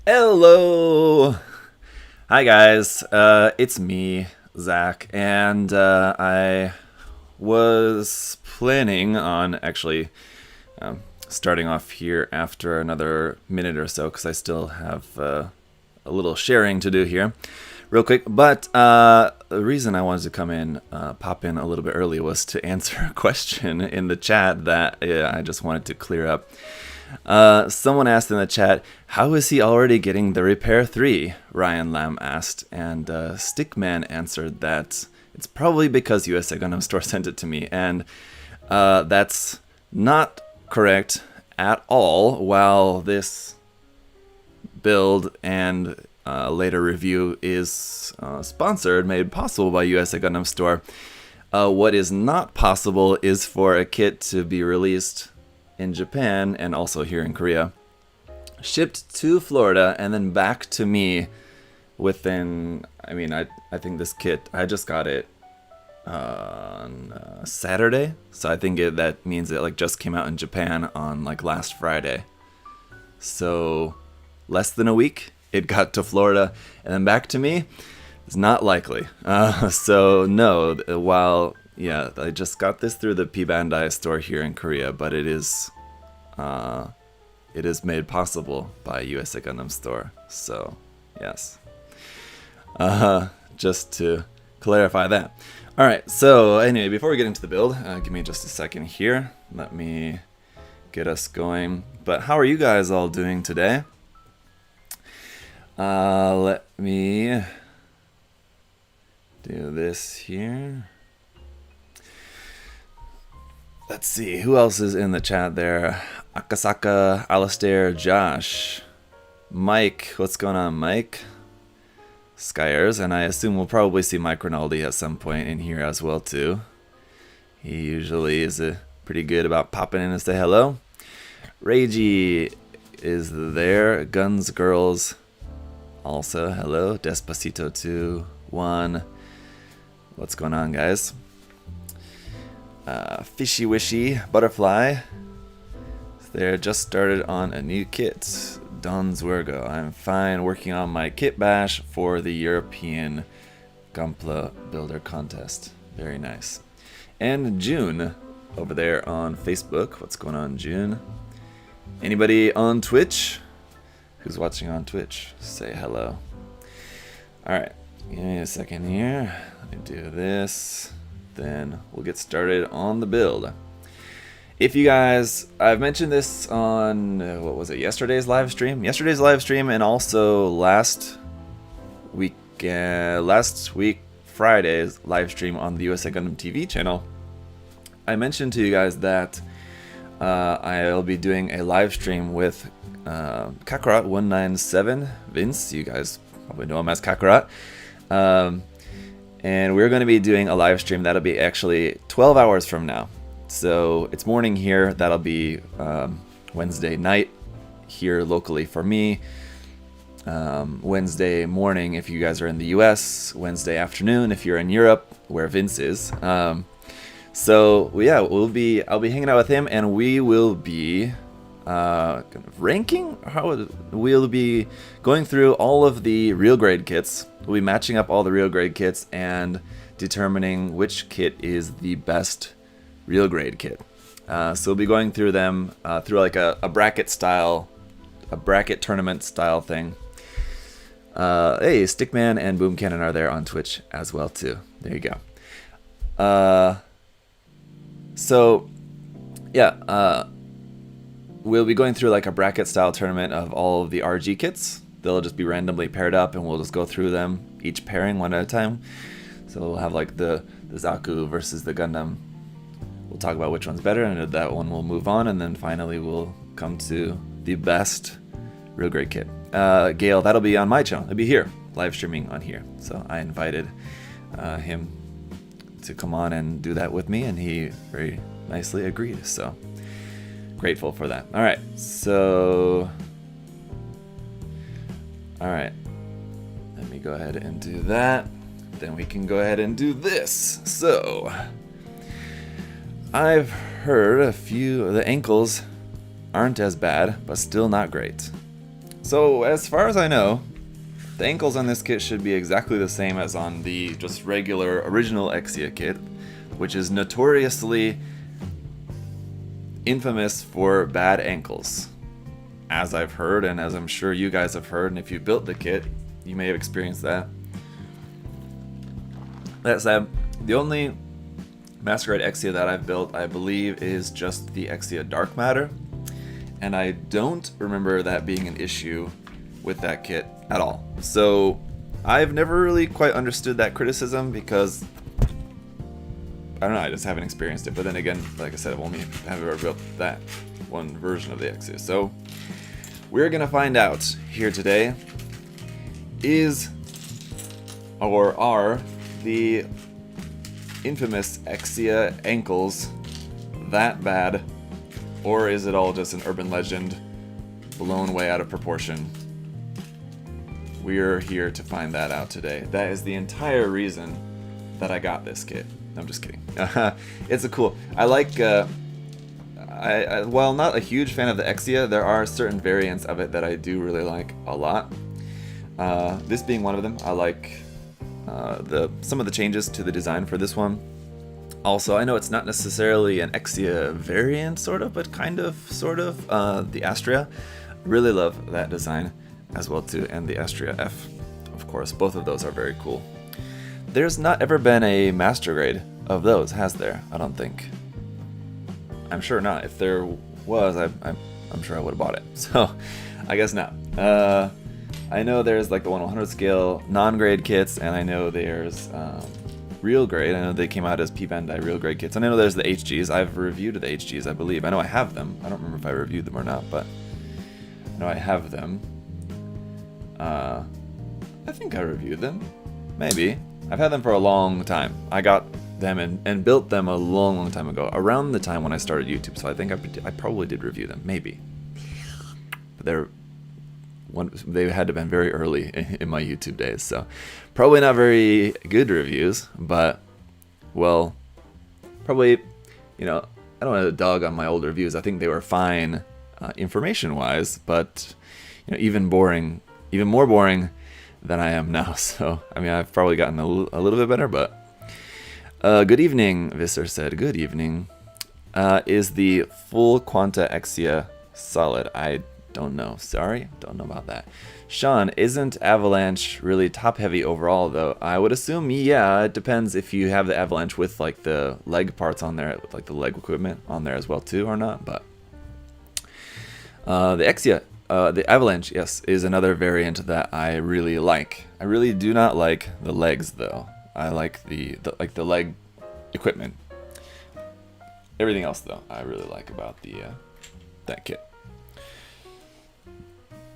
Hello! Hi guys, it's me, Zach, and I was planning on actually starting off here after another minute or so, because I still have a little sharing to do here, real quick. But the reason I wanted to come in, pop in a little bit early, was to answer a question in the chat that I just wanted to clear up. Someone asked in the chat, how is he already getting the Repair 3? Ryan Lamb asked, and Stickman answered that it's probably because USA Gundam Store sent it to me, and that's not correct at all. While this build and later review is sponsored, made possible by USA Gundam Store, what is not possible is for a kit to be released in Japan and also here in Korea, shipped to Florida, and then back to me within, I think this kit, I just got it on Saturday, so I think that means it just came out in Japan on last Friday. So less than a week, it got to Florida and then back to me. It's not likely. So no, while yeah, I just got this through the P-Bandai store here in Korea, but it is made possible by USA Gundam Store. So yes, just to clarify that. All right. So anyway, before we get into the build, give me just a second here. Let me get us going. But how are you guys all doing today? Let me do this here. Let's see, who else is in the chat there? Akasaka, Alistair, Josh, Mike. What's going on, Mike? Skyers, and I assume we'll probably see Mike Rinaldi at some point in here as well, too. He usually is pretty good about popping in to say hello. Reiji is there. Guns Girls also, hello. Despacito 2, 1. What's going on, guys? Fishy Wishy Butterfly. They're just started on a new kit. Don Zwergo. I'm fine working on my kit bash for the European Gunpla Builder Contest. Very nice. And June over there on Facebook. What's going on, June? Anybody on Twitch? Who's watching on Twitch? Say hello. Alright, give me a second here. Let me do this. Then we'll get started on the build. If you guys, I've mentioned this on, yesterday's live stream? Yesterday's live stream, and also last week Friday's live stream on the USA Gundam TV channel. I mentioned to you guys that I'll be doing a live stream with Kakarot197, Vince. You guys probably know him as Kakarot. And we're going to be doing a live stream that'll be actually 12 hours from now. So it's morning here. That'll be Wednesday night here locally for me. Wednesday morning if you guys are in the US. Wednesday afternoon if you're in Europe, where Vince is. So yeah, I'll be hanging out with him, and we will be ranking. We'll be going through all of the real grade kits. We'll be matching up all the real grade kits and determining which kit is the best real grade kit. So we'll be going through them through a bracket tournament style thing. Hey, Stickman and Boom Cannon are there on Twitch as well too. There you go. So yeah, we'll be going through a bracket style tournament of all of the RG kits. They'll just be randomly paired up, and we'll just go through them, each pairing one at a time. So we'll have the Zaku versus the Gundam. We'll talk about which one's better, and that one will move on, and then finally we'll come to the best real grade kit. Gale, that'll be on my channel. It'll be here, live streaming on here. So I invited him to come on and do that with me, and he very nicely agreed. So grateful for that. All right, so all right, let me go ahead and do that. Then we can go ahead and do this. So I've heard the ankles aren't as bad, but still not great. So as far as I know, the ankles on this kit should be exactly the same as on the just regular original Exia kit, which is notoriously infamous for bad ankles, as I've heard, and as I'm sure you guys have heard, and if you built the kit, you may have experienced that. That said, the only Master Grade Exia that I've built, I believe, is just the Exia Dark Matter, and I don't remember that being an issue with that kit at all. So I've never really quite understood that criticism because I don't know, I just haven't experienced it. But then again, like I said, I've only ever built that one version of the Exia. So we're gonna find out here today, is or are the infamous Exia ankles that bad, or is it all just an urban legend blown way out of proportion? We're here to find that out today. That is the entire reason that I got this kit. I'm just kidding. It's a cool. I like. While not a huge fan of the Exia, there are certain variants of it that I do really like a lot. This being one of them. I like some of the changes to the design for this one. Also, I know it's not necessarily an Exia variant, sort of, but kind of, sort of. The Astria, really love that design as well too, and the Astria F, of course. Both of those are very cool. There's not ever been a Master Grade of those, has there? I don't think. I'm sure not. If there was, I'm sure I would have bought it. So, I guess not. I know there's like the 1/100 scale non-grade kits, and I know there's real grade. I know they came out as P-Bandai real grade kits, and I know there's the HGs. I've reviewed the HGs, I believe. I know I have them. I don't remember if I reviewed them or not, but I know I have them. I think I reviewed them. Maybe. I've had them for a long time. I got them and built them a long time ago, around the time when I started YouTube, so I think I probably did review them, maybe. But they had to have been very early in my YouTube days, so probably not very good reviews, but, well, probably, I don't want to dog on my old reviews. I think they were fine information-wise, but, even more boring than I am now. So, I've probably gotten a little bit better, but good evening, Visser said. Good evening. Is the full Quanta Exia solid? I don't know. Sorry, don't know about that. Sean, isn't Avalanche really top-heavy overall, though? I would assume, yeah. It depends if you have the Avalanche with, like, the leg parts on there, with, like, the leg equipment on there as well, too, or not, but the Exia, the Avalanche, yes, is another variant that I really like. I really do not like the legs, though. I like the leg equipment. Everything else, though, I really like about that kit.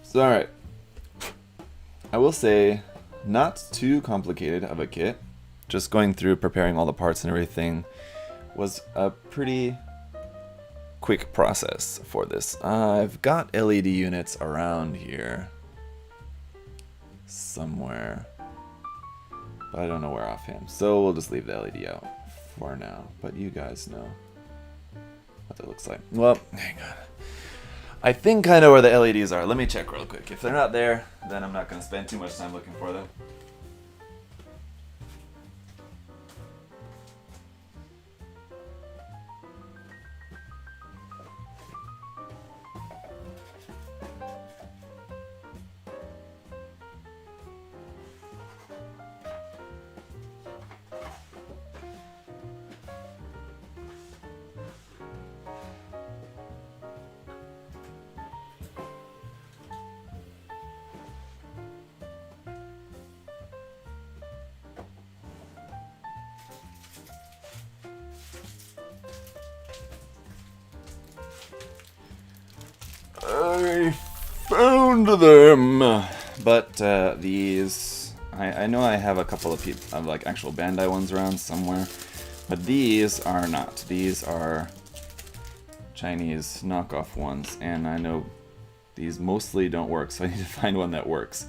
So, alright. I will say, not too complicated of a kit. Just going through preparing all the parts and everything was a pretty quick process for this. I've got LED units around here somewhere, but I don't know where offhand, so we'll just leave the LED out for now, but you guys know what that looks like. Well, hang on. I think I know where the LEDs are. Let me check real quick. If they're not there, then I'm not going to spend too much time looking for them. I found them, but these, I know I have a couple of like actual Bandai ones around somewhere, but these are not. These are Chinese knockoff ones, and I know these mostly don't work, so I need to find one that works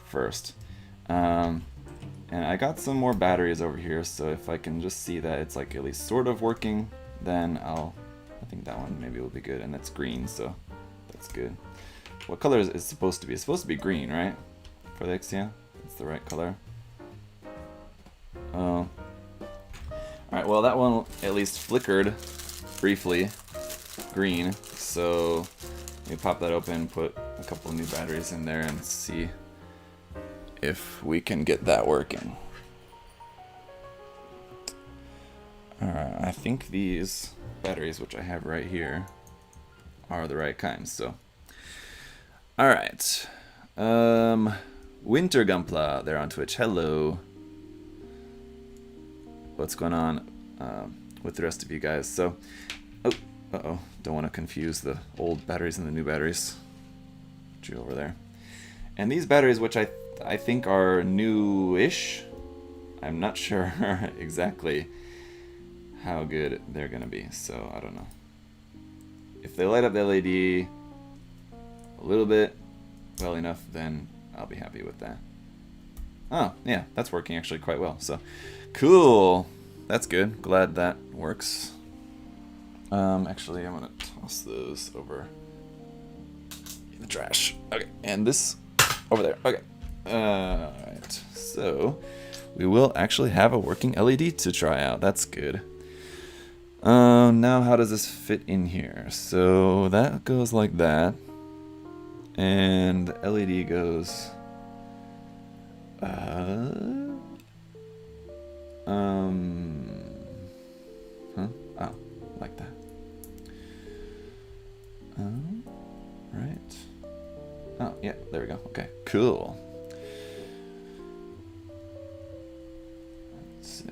first. And I got some more batteries over here, so if I can just see that it's like at least sort of working, then I think that one maybe will be good, and it's green, so that's good. what color is it supposed to be? It's supposed to be green, right? For the Exia? It's the right color. Oh. Alright, well that one at least flickered briefly green, so we pop that open, put a couple of new batteries in there and see if we can get that working. Alright, I think these batteries, which I have right here, are the right kind, so. Alright. Winter Gunpla, they're on Twitch. Hello. What's going on with the rest of you guys? So, uh-oh, don't want to confuse the old batteries and the new batteries. Put you over there. And these batteries, which I think are new-ish, I'm not sure exactly how good they're gonna be, so I don't know. If they light up the LED a little bit, well enough, then I'll be happy with that. Oh, yeah, that's working actually quite well, so cool. That's good. Glad that works. Actually, I'm gonna toss those over in the trash. Okay, and this over there. Okay. Alright, so we will actually have a working LED to try out. That's good. Now how does this fit in here? So that goes like that. And the LED goes... Oh, like that. Right. Oh, yeah, there we go. Okay, cool. Let's see.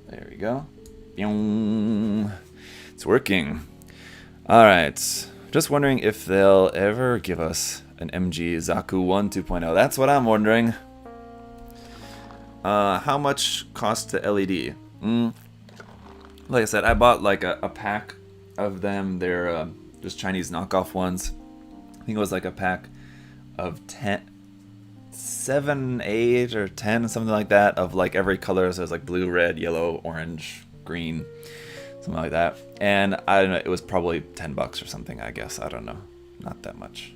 There we go. It's working. Alright. Just wondering if they'll ever give us an MG Zaku 1 2.0. That's what I'm wondering. How much cost the LED? Like I said, I bought like a pack of them. They're just Chinese knockoff ones. I think it was like a pack of 7, 8, or 10, something like that, of like every color. So there's like blue, red, yellow, orange, green, something like that. And I don't know, it was probably $10 or something, I guess. I don't know. Not that much.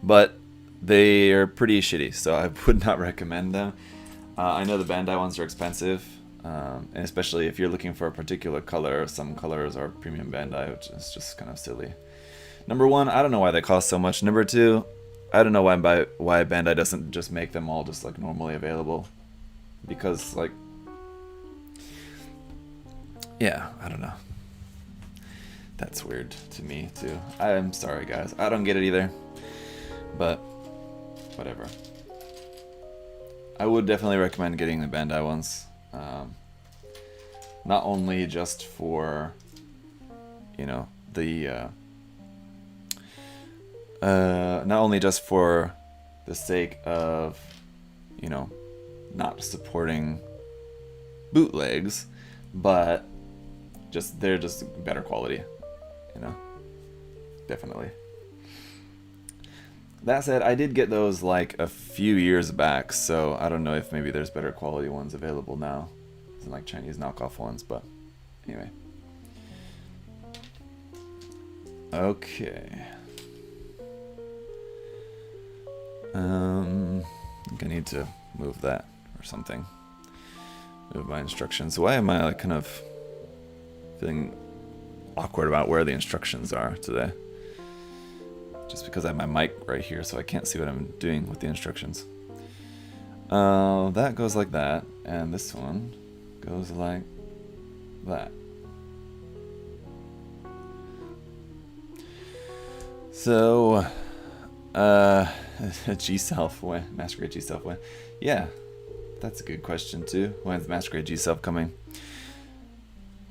But they are pretty shitty, so I would not recommend them. I know the Bandai ones are expensive, and especially if you're looking for a particular color. Some colors are premium Bandai, which is just kind of silly. Number one, I don't know why they cost so much. Number two, I don't know why Bandai doesn't just make them all just like normally available. Because like, yeah, I don't know. That's weird to me too. I'm sorry guys, I don't get it either. But whatever. I would definitely recommend getting the Bandai ones. Not only just for, you know, the not only just for the sake of, you know, not supporting bootlegs, but just they're just better quality, you know, definitely. That said, I did get those like a few years back, so I don't know if maybe there's better quality ones available now, than like Chinese knockoff ones, but anyway. Okay. I think I need to move that or something. Move my instructions. Why am I like kind of feeling awkward about where the instructions are today? Just because I have my mic right here, so I can't see what I'm doing with the instructions. That goes like that, and this one goes like that. So, G-Self, when? Masquerade G-Self, when? Yeah, that's a good question too. When's Masquerade G-Self coming?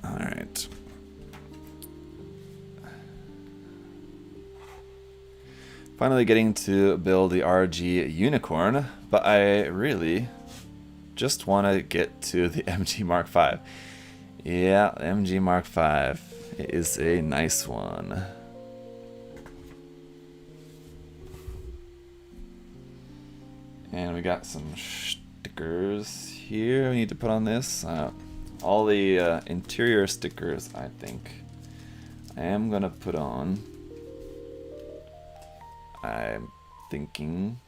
Alright. Finally getting to build the RG Unicorn, but I really just want to get to the MG Mark V. Yeah, MG Mark V is a nice one. And we got some stickers here we need to put on this. All the interior stickers, I think, I am going to put on I'm thinking.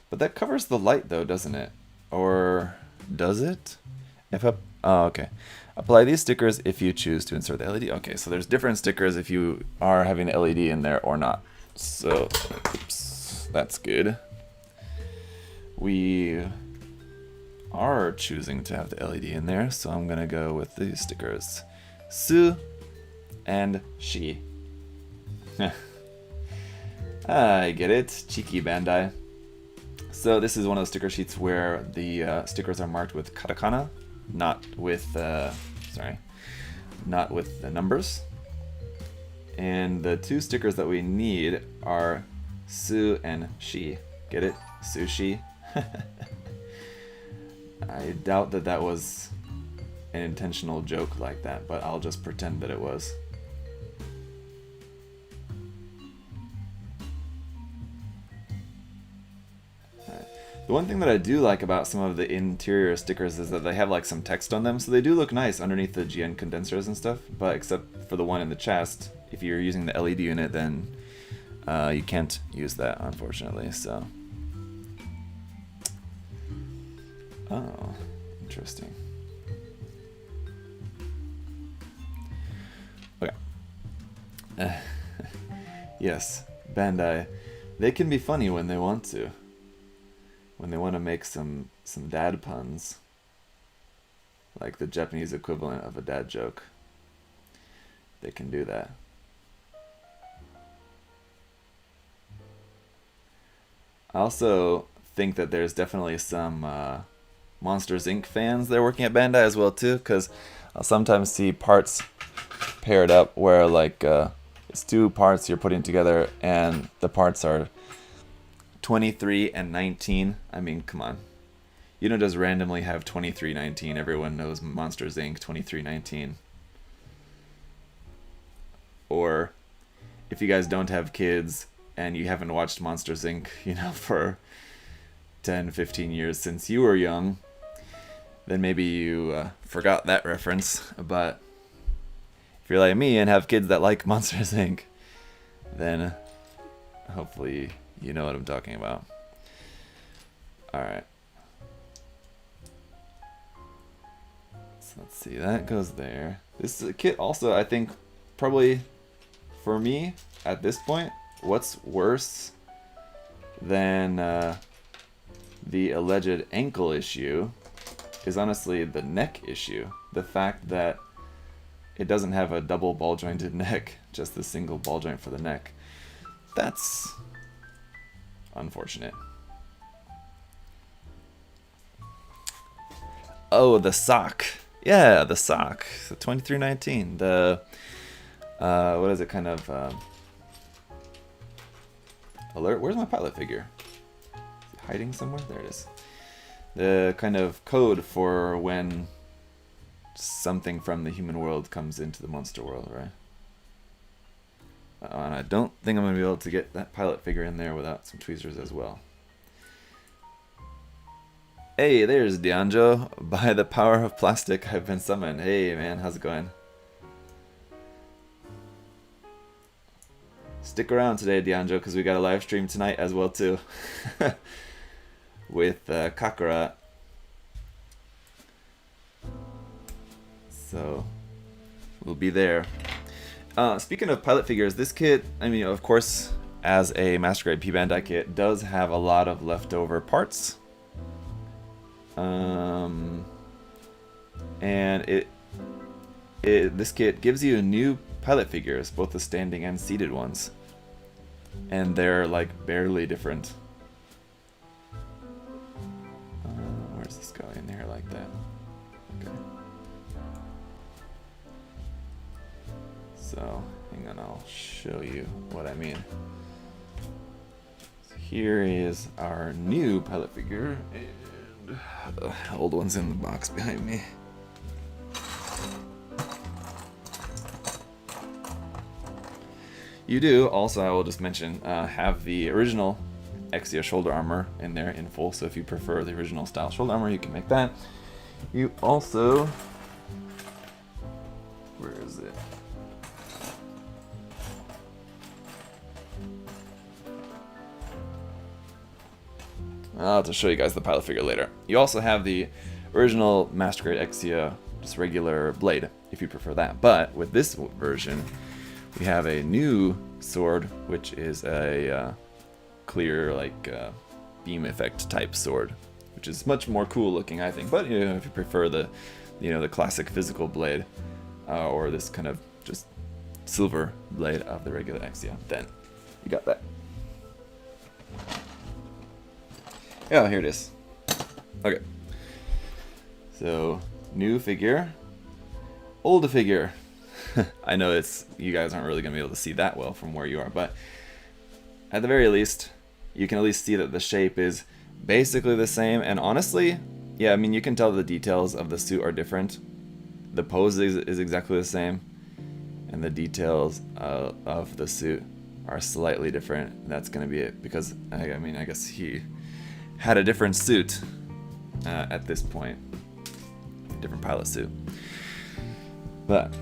But that covers the light though, doesn't it? Or does it? Oh, okay. Apply these stickers if you choose to insert the LED. Okay, so there's different stickers if you are having the LED in there or not. So, oops, that's good. We are choosing to have the LED in there, so I'm gonna go with these stickers. Su and Shi. I get it. Cheeky Bandai. So this is one of those sticker sheets where the stickers are marked with katakana, not with not with the numbers. And the two stickers that we need are Su and Shi. Get it? Sushi. I doubt that that was an intentional joke like that, but I'll just pretend that it was. The one thing that I do like about some of the interior stickers is that they have like some text on them, so they do look nice underneath the GN condensers and stuff, but except for the one in the chest, if you're using the LED unit, then you can't use that, unfortunately, so. Oh, interesting. Okay. Yes, Bandai. They can be funny when they want to. When they want to make some dad puns. Like the Japanese equivalent of a dad joke. They can do that. I also think that there's definitely some Monsters Inc. fans that are working at Bandai as well too, because I'll sometimes see parts paired up where like it's two parts you're putting together and the parts are 23 and 19. I mean, come on. You don't just randomly have 2319. Everyone knows Monsters Inc. 2319. Or if you guys don't have kids and you haven't watched Monsters Inc., you know, for 10, 15 years since you were young, then maybe you forgot that reference. But if you're like me and have kids that like Monsters Inc., then hopefully you know what I'm talking about. Alright. So let's see, that goes there. This kit also, I think, probably, for me, at this point, what's worse than the alleged ankle issue is honestly the neck issue. The fact that it doesn't have a double ball jointed neck, just the single ball joint for the neck. That's unfortunate. Oh, the sock. Yeah, the sock. The 2319. The what is it, kind of alert? Where's my pilot figure? Is it hiding somewhere? There it is. The kind of code for when something from the human world comes into the monster world, right? And I don't think I'm going to be able to get that pilot figure in there without some tweezers as well. Hey, there's Dianjo. By the power of plastic, I've been summoned. Hey, man, how's it going? Stick around today, Dianjo, because we got a live stream tonight as well, too. With Kakura. So, we'll be there. Speaking of pilot figures, this kit, I mean, of course, as a Master Grade P-Bandai kit, does have a lot of leftover parts. And this kit gives you new pilot figures, both the standing and seated ones. And they're like barely different. Where's this guy in there like that? Okay. So, hang on, I'll show you what I mean. So here is our new pilot figure, and the old one's in the box behind me. You do, also I will just mention, have the original Exia shoulder armor in there in full, so if you prefer the original style shoulder armor, you can make that. You also, where is it? I'll have to show you guys the pilot figure later. You also have the original Master Grade Exia, just regular blade, if you prefer that. But with this version, we have a new sword, which is a clear, like, beam effect type sword, which is much more cool looking, I think. But you know, if you prefer the, you know, the classic physical blade, or this kind of just silver blade of the regular Exia, then you got that. Yeah, here it is. Okay. So, new figure, old figure. I know you guys aren't really going to be able to see that well from where you are, but at the very least, you can at least see that the shape is basically the same. And honestly, yeah, I mean, you can tell the details of the suit are different. The pose is exactly the same, and the details of the suit are slightly different. And that's going to be it, because I mean, I guess he had a different suit at this point, different pilot suit. But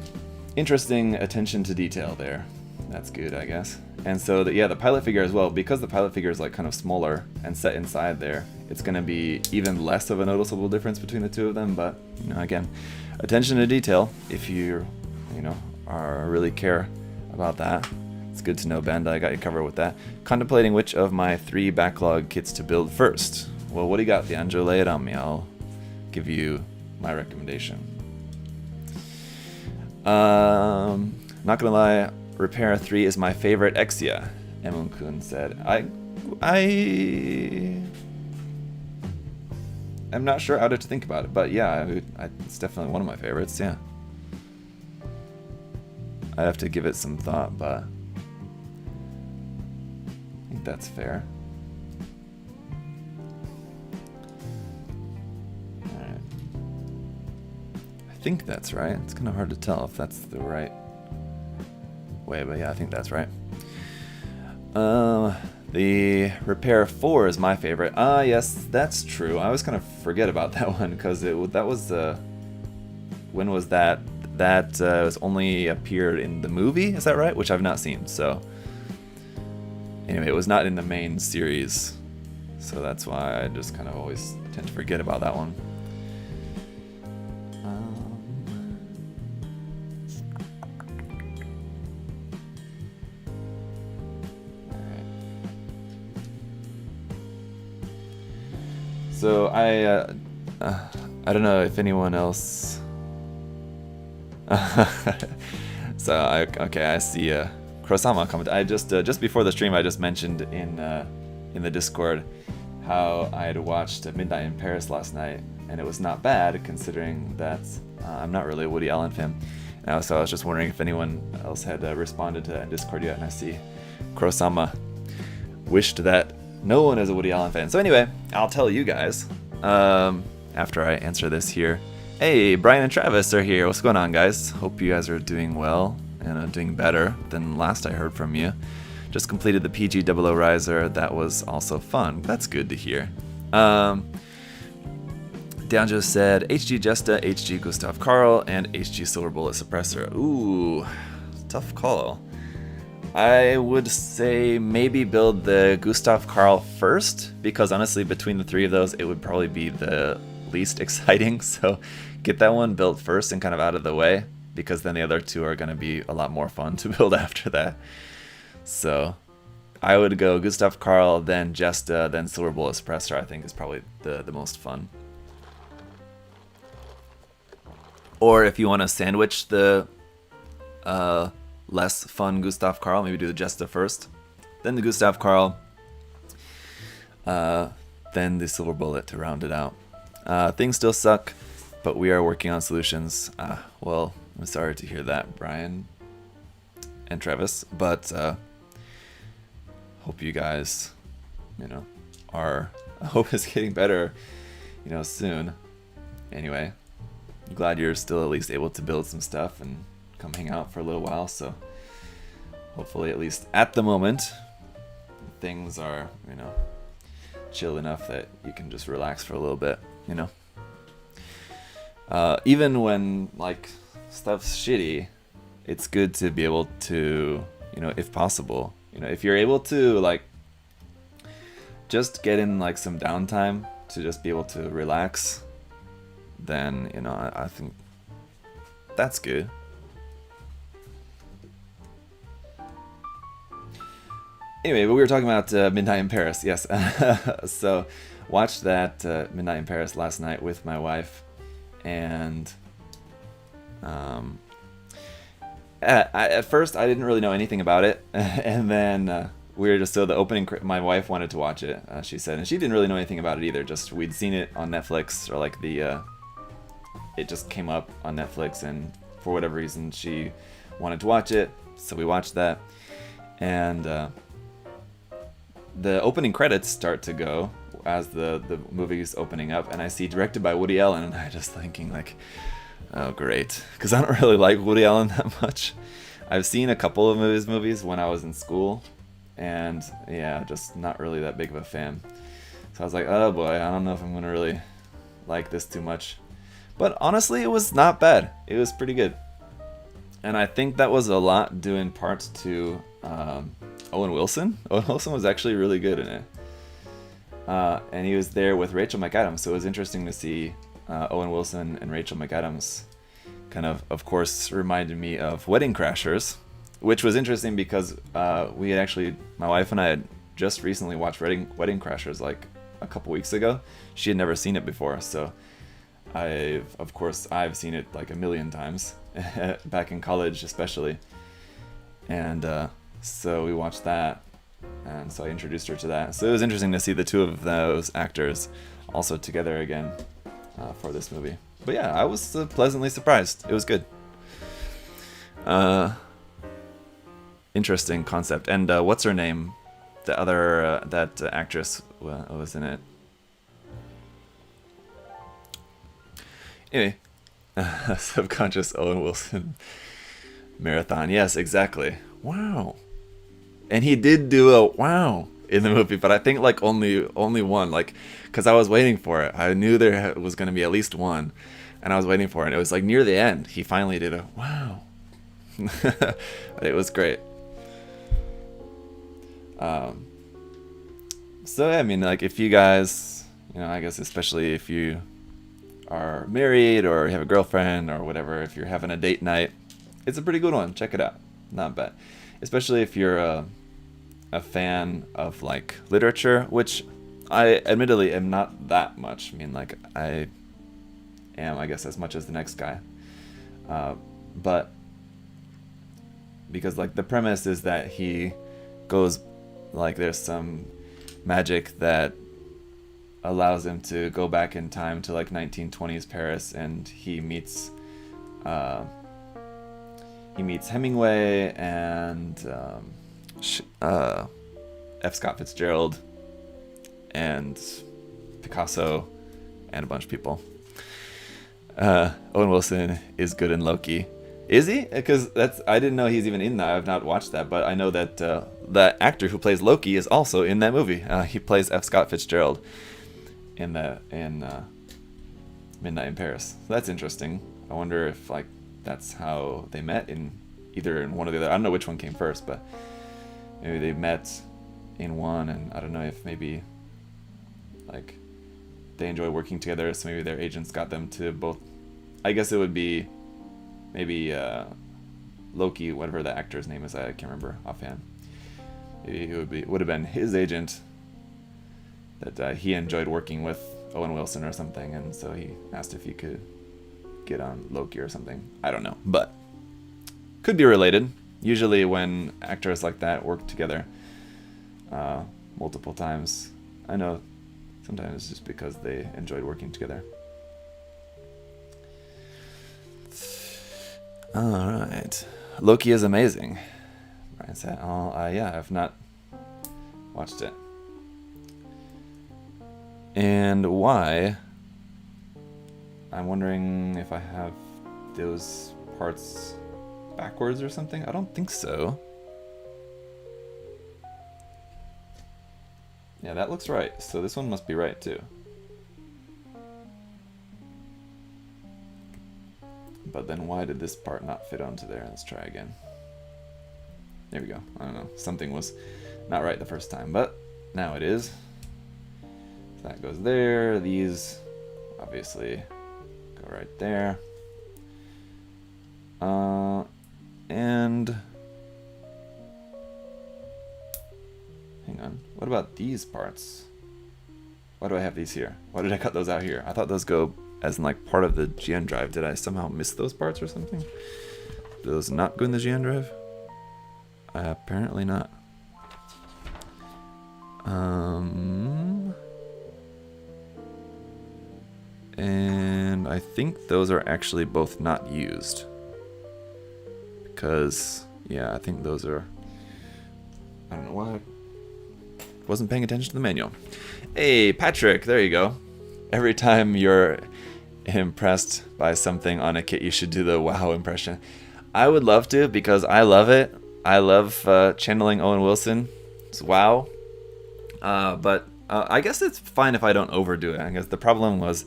interesting attention to detail there. That's good, I guess. And so yeah, the pilot figure as well, because the pilot figure is like kind of smaller and set inside there, it's going to be even less of a noticeable difference between the two of them. But you know, again, attention to detail, if you know, really care about that, it's good to know Bandai got you covered with that. Contemplating which of my 3 backlog kits to build first. Well, what do you got, Leandro? Lay it on me. I'll give you my recommendation. Not gonna lie, Repair 3 is my favorite Exia, Emun-kun said. I'm not sure how to think about it, but yeah, it's definitely one of my favorites, yeah. I'd have to give it some thought, but I think that's fair. Alright. I think that's right. It's kind of hard to tell if that's the right way, but yeah, I think that's right. The Repair 4 is my favorite. Yes, that's true. I always kind of forget about that one, because that was when was that? That was only appeared in the movie, is that right? Which I've not seen, so anyway, it was not in the main series, so that's why I just kind of always tend to forget about that one. So I don't know if anyone else. So I see Kurosama comment. I just before the stream I just mentioned in the Discord how I had watched Midnight in Paris last night, and it was not bad considering that I'm not really a Woody Allen fan. And so I was just wondering if anyone else had responded to that in Discord yet, and I see Kurosama wished that no one is a Woody Allen fan. So anyway, I'll tell you guys after I answer this here. Hey, Brian and Travis are here. What's going on, guys? Hope you guys are doing well and doing better than last I heard from you. Just completed the PG00 Riser. That was also fun. That's good to hear. Downjo said HG Jesta, HG Gustav Karl, and HG Silver Bullet Suppressor. Ooh, tough call. I would say maybe build the Gustav Karl first, because honestly between the 3 of those it would probably be the least exciting, so get that one built first and kind of out of the way, because then the other 2 are going to be a lot more fun to build after that. So I would go Gustav Karl, then Jesta, then Silver Bullet Suppressor. I think is probably the most fun. Or if you want to sandwich the less fun Gustav Karl, maybe do the Jesta first, then the Gustav Karl, then the Silver Bullet to round it out. Things still suck, but we are working on solutions. Well, I'm sorry to hear that, Brian and Travis, but hope you guys, I hope it's getting better, soon. Anyway, I'm glad you're still at least able to build some stuff and come hang out for a little while, so hopefully at least at the moment things are, chill enough that you can just relax for a little bit, even when stuff's shitty, it's good to be able to, if possible, if you're able to just get in like some downtime to just be able to relax, then you know I think that's good. Anyway, but we were talking about Midnight in Paris, yes. So, watched that Midnight in Paris last night with my wife, and at first I didn't really know anything about it, and then we were just so the opening. My wife wanted to watch it. She said, and she didn't really know anything about it either. Just we'd seen it on Netflix, or like it just came up on Netflix, and for whatever reason she wanted to watch it, so we watched that, and the opening credits start to go as the movie's opening up, and I see directed by Woody Allen, and I'm just thinking like, oh great, because I don't really like Woody Allen that much. I've seen a couple of his movies when I was in school, and yeah, just not really that big of a fan. So I was like, oh boy, I don't know if I'm gonna really like this too much. But honestly, it was not bad. It was pretty good. And I think that was a lot due in part to Owen Wilson. Owen Wilson was actually really good in it. And he was there with Rachel McAdams, so it was interesting to see Owen Wilson and Rachel McAdams kind of course, reminded me of Wedding Crashers, which was interesting because we had actually, my wife and I had just recently watched Wedding Crashers like a couple weeks ago. She had never seen it before, so I've seen it like a million times, back in college especially. And so we watched that, and so I introduced her to that. So it was interesting to see the two of those actors also together again for this movie. But yeah, I was pleasantly surprised. It was good. Interesting concept. And what's her name? The other that actress was in it. Anyway, subconscious Owen Wilson marathon. Yes, exactly. Wow. And he did do a wow in the movie, but I think like only one, like, because I was waiting for it. I knew there was going to be at least one, and I was waiting for it. And it was like near the end, he finally did a wow. It was great. So I mean, like, if you guys, you know, I guess especially if you are married or you have a girlfriend or whatever, if you're having a date night, it's a pretty good one. Check it out. Not bad. Especially if you're a fan of like literature, which I admittedly am not that much. I mean, like, I am, I guess, as much as the next guy. But because like the premise is that he goes, like, there's some magic that allows him to go back in time to like 1920s Paris, and he meets Hemingway and F. Scott Fitzgerald and Picasso and a bunch of people. Owen Wilson is good in Loki. Is he? Because I didn't know he's even in that. I've not watched that, but I know that the actor who plays Loki is also in that movie. He plays F. Scott Fitzgerald in Midnight in Paris. So that's interesting. I wonder if like that's how they met, in either in one or the other. I don't know which one came first, but maybe they met in one, and I don't know if maybe like they enjoy working together, so maybe their agents got them to both. I guess it would be maybe Loki, whatever the actor's name is, I can't remember offhand. Maybe it would have been his agent that he enjoyed working with Owen Wilson or something, and so he asked if he could get on Loki or something. I don't know, but could be related. Usually when actors like that work together multiple times, I know sometimes it's just because they enjoyed working together. Alright. Loki is amazing. Brian said, yeah, I've not watched it. And why? I'm wondering if I have those parts backwards or something. I don't think so. Yeah, that looks right. So this one must be right too. But then why did this part not fit onto there? Let's try again. There we go. I don't know. Something was not right the first time, but now it is. That goes there. These obviously go right there. And hang on. What about these parts? Why do I have these here? Why did I cut those out here? I thought those go as in like part of the GN drive. Did I somehow miss those parts or something? Do those not go in the GN drive? Apparently not. And I think those are actually both not used. Because, yeah, I think those are... I don't know why. Wasn't paying attention to the manual. Hey, Patrick, there you go. Every time you're impressed by something on a kit, you should do the wow impression. I would love to, because I love it. I love channeling Owen Wilson. It's wow. But I guess it's fine if I don't overdo it. I guess the problem was,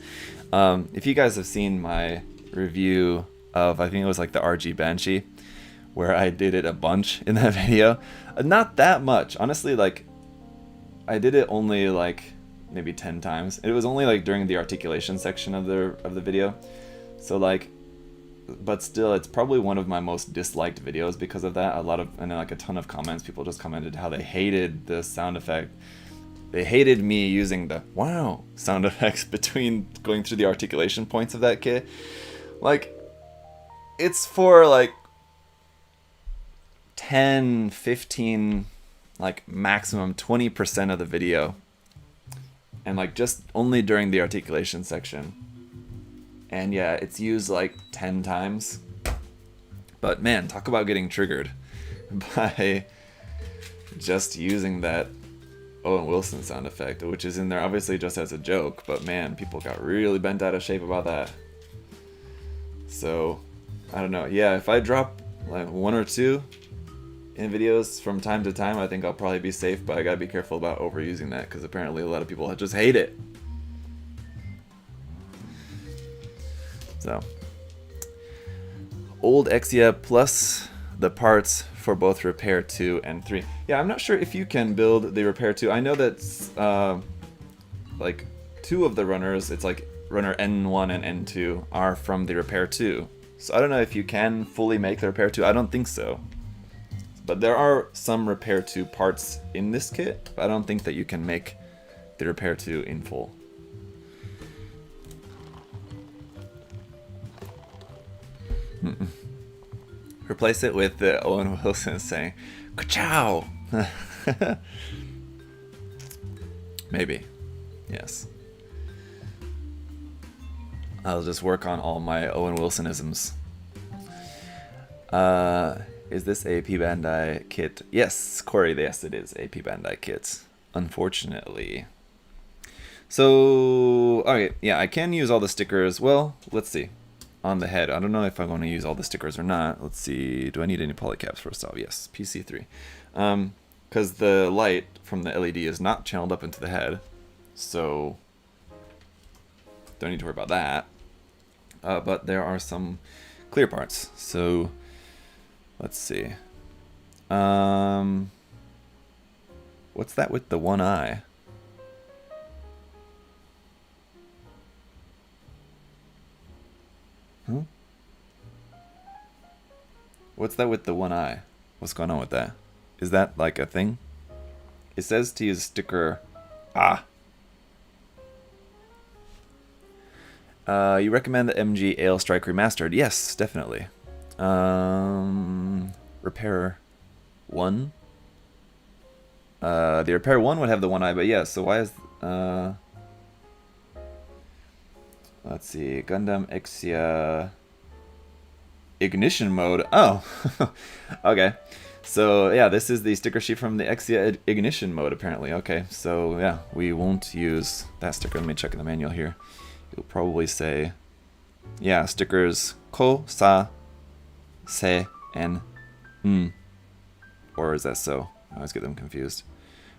if you guys have seen my review of, I think it was like the RG Banshee, where I did it a bunch in that video. Not that much. Honestly, like, I did it only like maybe 10 times. It was only like during the articulation section of the video. So like, but still, it's probably one of my most disliked videos because of that. And then like a ton of comments, people just commented how they hated the sound effect. They hated me using the wow sound effects between going through the articulation points of that kit. Like, it's for like 10, 15, like maximum 20% of the video. And like just only during the articulation section. And yeah, it's used like 10 times. But man, talk about getting triggered by just using that Owen Wilson sound effect, which is in there obviously just as a joke, but man, people got really bent out of shape about that. So, I don't know. Yeah, if I drop like 1 or 2 in videos from time to time, I think I'll probably be safe, but I gotta be careful about overusing that, because apparently a lot of people just hate it. So, old Exia plus the parts for both Repair 2 and 3. Yeah, I'm not sure if you can build the Repair 2. I know that like 2 of the runners, it's like runner N1 and N2, are from the Repair 2. So I don't know if you can fully make the Repair 2. I don't think so. But there are some Repair 2 parts in this kit, but I don't think that you can make the Repair 2 in full. Replace it with the Owen Wilson saying, "Ka-chow!" Maybe. Yes. I'll just work on all my Owen Wilsonisms. Is this a P-Bandai kit? Yes, Corey, yes, it is a P-Bandai kit. Unfortunately. So, okay, yeah, I can use all the stickers. Well, let's see. On the head. I don't know if I'm going to use all the stickers or not. Let's see. Do I need any polycaps first off? Yes, PC3. Because the light from the LED is not channeled up into the head. So, don't need to worry about that. But there are some clear parts. So, let's see. What's that with the one eye? What's that with the one eye? What's going on with that? Is that like a thing? It says to use sticker... you recommend the MG Ale Strike Remastered? Yes, definitely. Repair 1? The Repair 1 would have the one eye, but yeah, so why is... let's see, Gundam Exia... Ignition mode. Oh, okay. So yeah, this is the sticker sheet from the Exia ignition mode apparently. Okay, so yeah, we won't use that sticker. Let me check in the manual here. It'll probably say, yeah, stickers ko, sa, se, and or is that so? I always get them confused.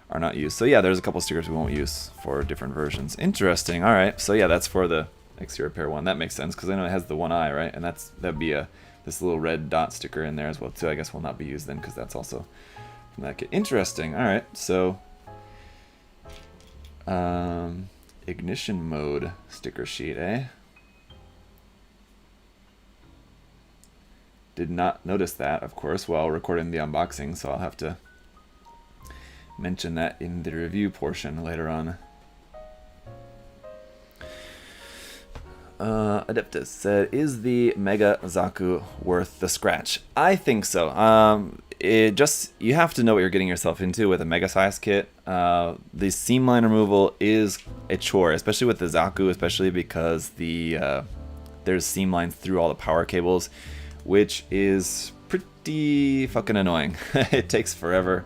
Are not used. So yeah, there's a couple stickers we won't use for different versions. Interesting. All right. So yeah, that's for the Exia Repair 1. That makes sense because I know it has the one eye, right? And that'd be this little red dot sticker in there as well too. I guess will not be used then because that's also from that kit. Interesting. All right. So ignition mode sticker sheet, eh? Did not notice that, of course, while recording the unboxing, so I'll have to mention that in the review portion later on. Adeptus said, is the Mega Zaku worth the scratch? I think so. You have to know what you're getting yourself into with a mega size kit. The seam line removal is a chore, especially with the Zaku, especially because there's seam lines through all the power cables, which is pretty fucking annoying. It takes forever.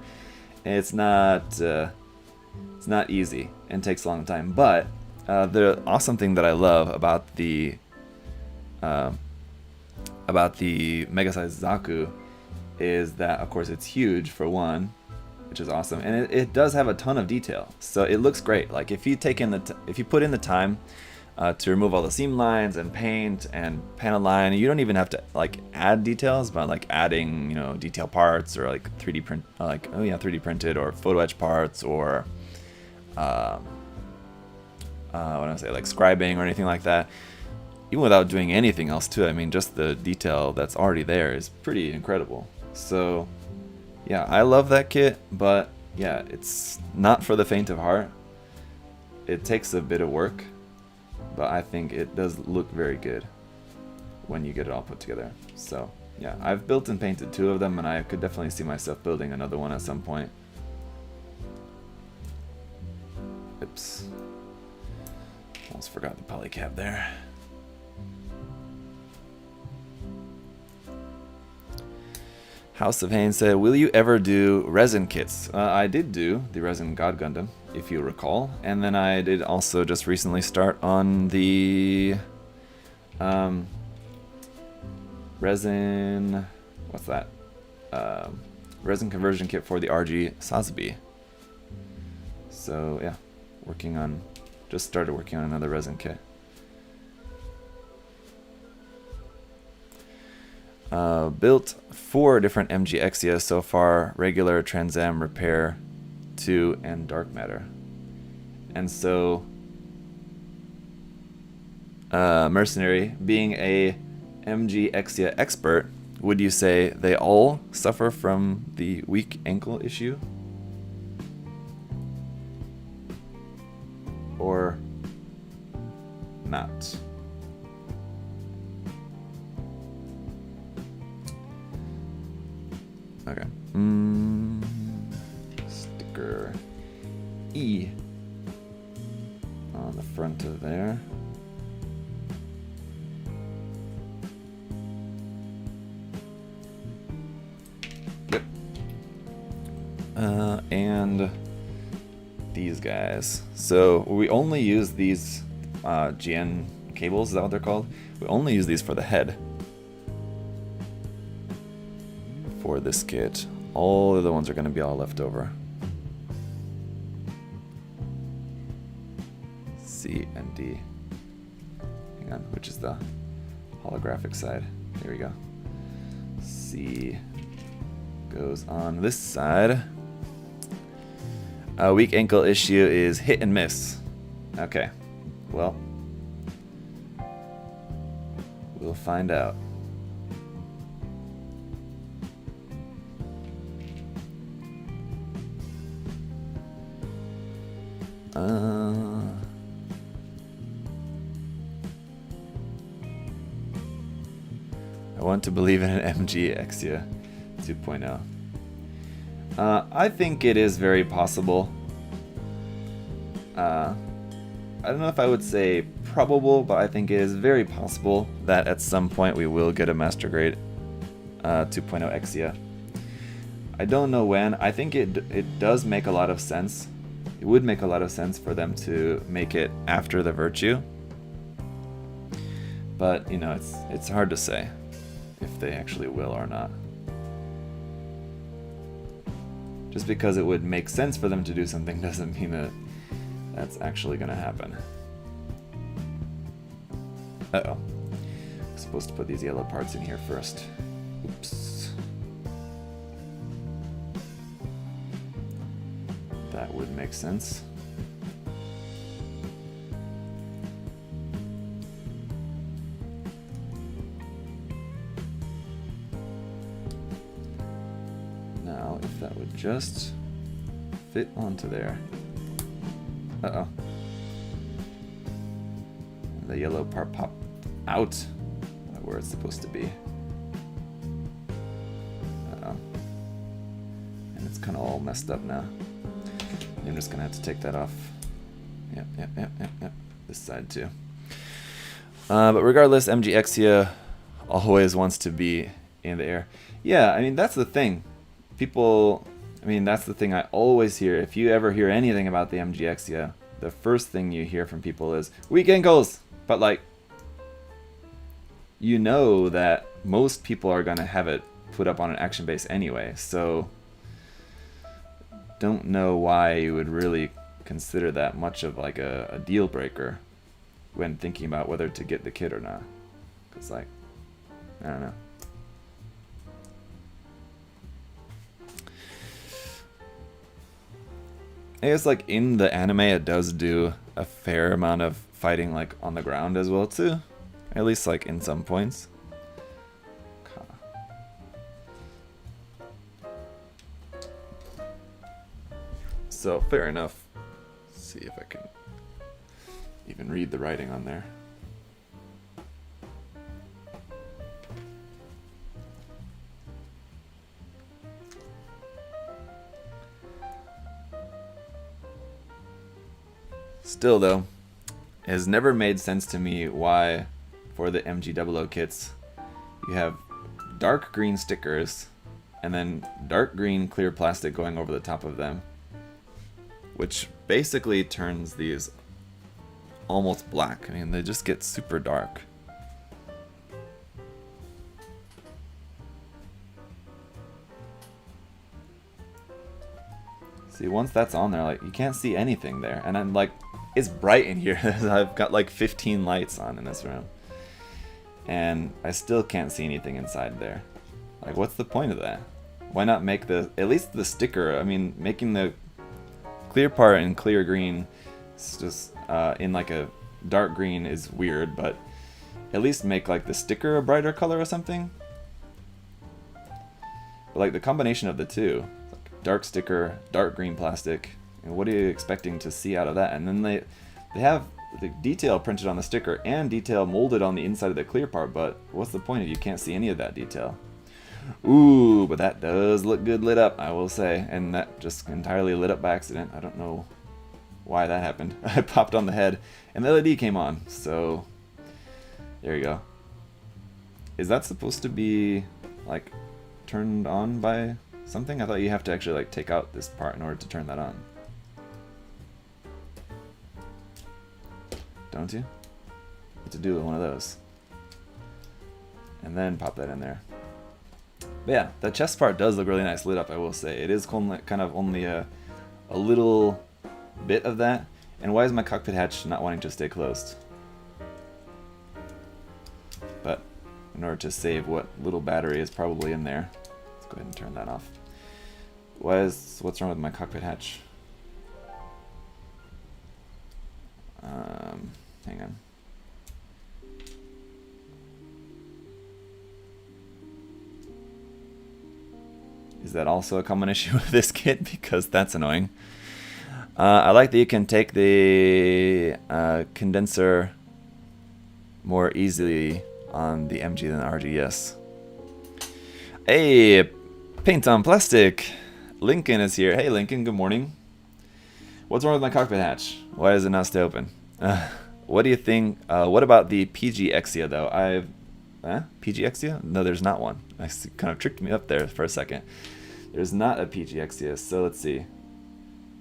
It's not easy and takes a long time. But the awesome thing that I love about the mega size Zaku is that, of course, it's huge for one, which is awesome, and it does have a ton of detail, so it looks great. Like if you put in the time to remove all the seam lines and paint and panel line, you don't even have to like add details, but like adding, you know, detail parts or like 3D print, 3D printed or photo etch parts, or what do I say, like scribing or anything like that. Even without doing anything else to it, I mean, just the detail that's already there is pretty incredible. So yeah, I love that kit, but yeah, it's not for the faint of heart. It takes a bit of work, but I think it does look very good when you get it all put together. So yeah, I've built and painted 2 of them, and I could definitely see myself building another one at some point. Oops. Almost forgot the polycab there. House of Haynes said, will you ever do resin kits? I did do the Resin God Gundam, if you recall. And then I did also just recently start on the resin... what's that? Resin conversion kit for the RG Sazabi. So yeah, just started working on another resin kit. Built 4 different MG Exia so far: regular, Transam, Repair, 2, and Dark Matter. And so, Mercenary, being a MG Exia expert, would you say they all suffer from the weak ankle issue? Or not? Okay. Sticker E on the front of there. Yep. And these guys. So we only use these GN cables, is that what they're called? We only use these for the head. For this kit. All the other ones are going to be all left over. C and D. Hang on, which is the holographic side? Here we go. C goes on this side. A weak ankle issue is hit and miss. Okay, well, we'll find out. I want to believe in an MG Exia 2.0. I think it is very possible. I don't know if I would say probable, but I think it is very possible that at some point we will get a Master Grade 2.0 Exia. I don't know when. I think it does make a lot of sense. It would make a lot of sense for them to make it after the Virtue. But, you know, it's hard to say if they actually will or not. Just because it would make sense for them to do something doesn't mean that that's actually going to happen. Uh-oh. I'm supposed to put these yellow parts in here first. Oops. That would make sense. just fit onto there. Uh-oh. The yellow part popped out where it's supposed to be. Uh-oh. And it's kind of all messed up now. I'm just gonna have to take that off. Yep. This side too. But regardless, MG Exia always wants to be in the air. Yeah, I mean, that's the thing. That's the thing I always hear. If you ever hear anything about the MG Exia, the first thing you hear from people is, weak ankles! But like, you know that most people are gonna have it put up on an action base anyway, so don't know why you would really consider that much of like a deal breaker when thinking about whether to get the kit or not. Cause like, I don't know. I guess like in the anime it does do a fair amount of fighting like on the ground as well too. At least like in some points. So fair enough. Let's see if I can even read the writing on there. Still though, it has never made sense to me why for the MG00 kits you have dark green stickers and then dark green clear plastic going over the top of them, which basically turns these almost black. I mean, they just get super dark. See, once that's on there, like, you can't see anything there. And I'm like, it's bright in here. I've got like 15 lights on in this room. And I still can't see anything inside there. Like, what's the point of that? Why not make at least the sticker, I mean, making the clear part in clear green, it's just in like a dark green is weird, but at least make like the sticker a brighter color or something. But like the combination of the two, like dark sticker, dark green plastic, and what are you expecting to see out of that? And then they have the detail printed on the sticker and detail molded on the inside of the clear part, but what's the point if you can't see any of that detail? Ooh, but that does look good lit up, I will say, and that just entirely lit up by accident. I don't know why that happened. I popped on the head and the LED came on, so there you go. Is that supposed to be like turned on by something? I thought you have to actually like take out this part in order to turn that on. Don't you? You have to do one of those and then pop that in there. But yeah, the chest part does look really nice lit up, I will say. It is kind of only a little bit of that. And why is my cockpit hatch not wanting to stay closed? But in order to save what little battery is probably in there, let's go ahead and turn that off. What's wrong with my cockpit hatch? Hang on. Is that also a common issue with this kit? Because that's annoying. I like that you can take the condenser more easily on the MG than the RG, yes. Hey, paint on plastic. Lincoln is here. Hey Lincoln, good morning. What's wrong with my cockpit hatch? Why does it not stay open? What do you think? What about the PG Exia though? PG Exia? No, there's not one. I kind of tricked me up there for a second. There's not a PG Exia, so let's see.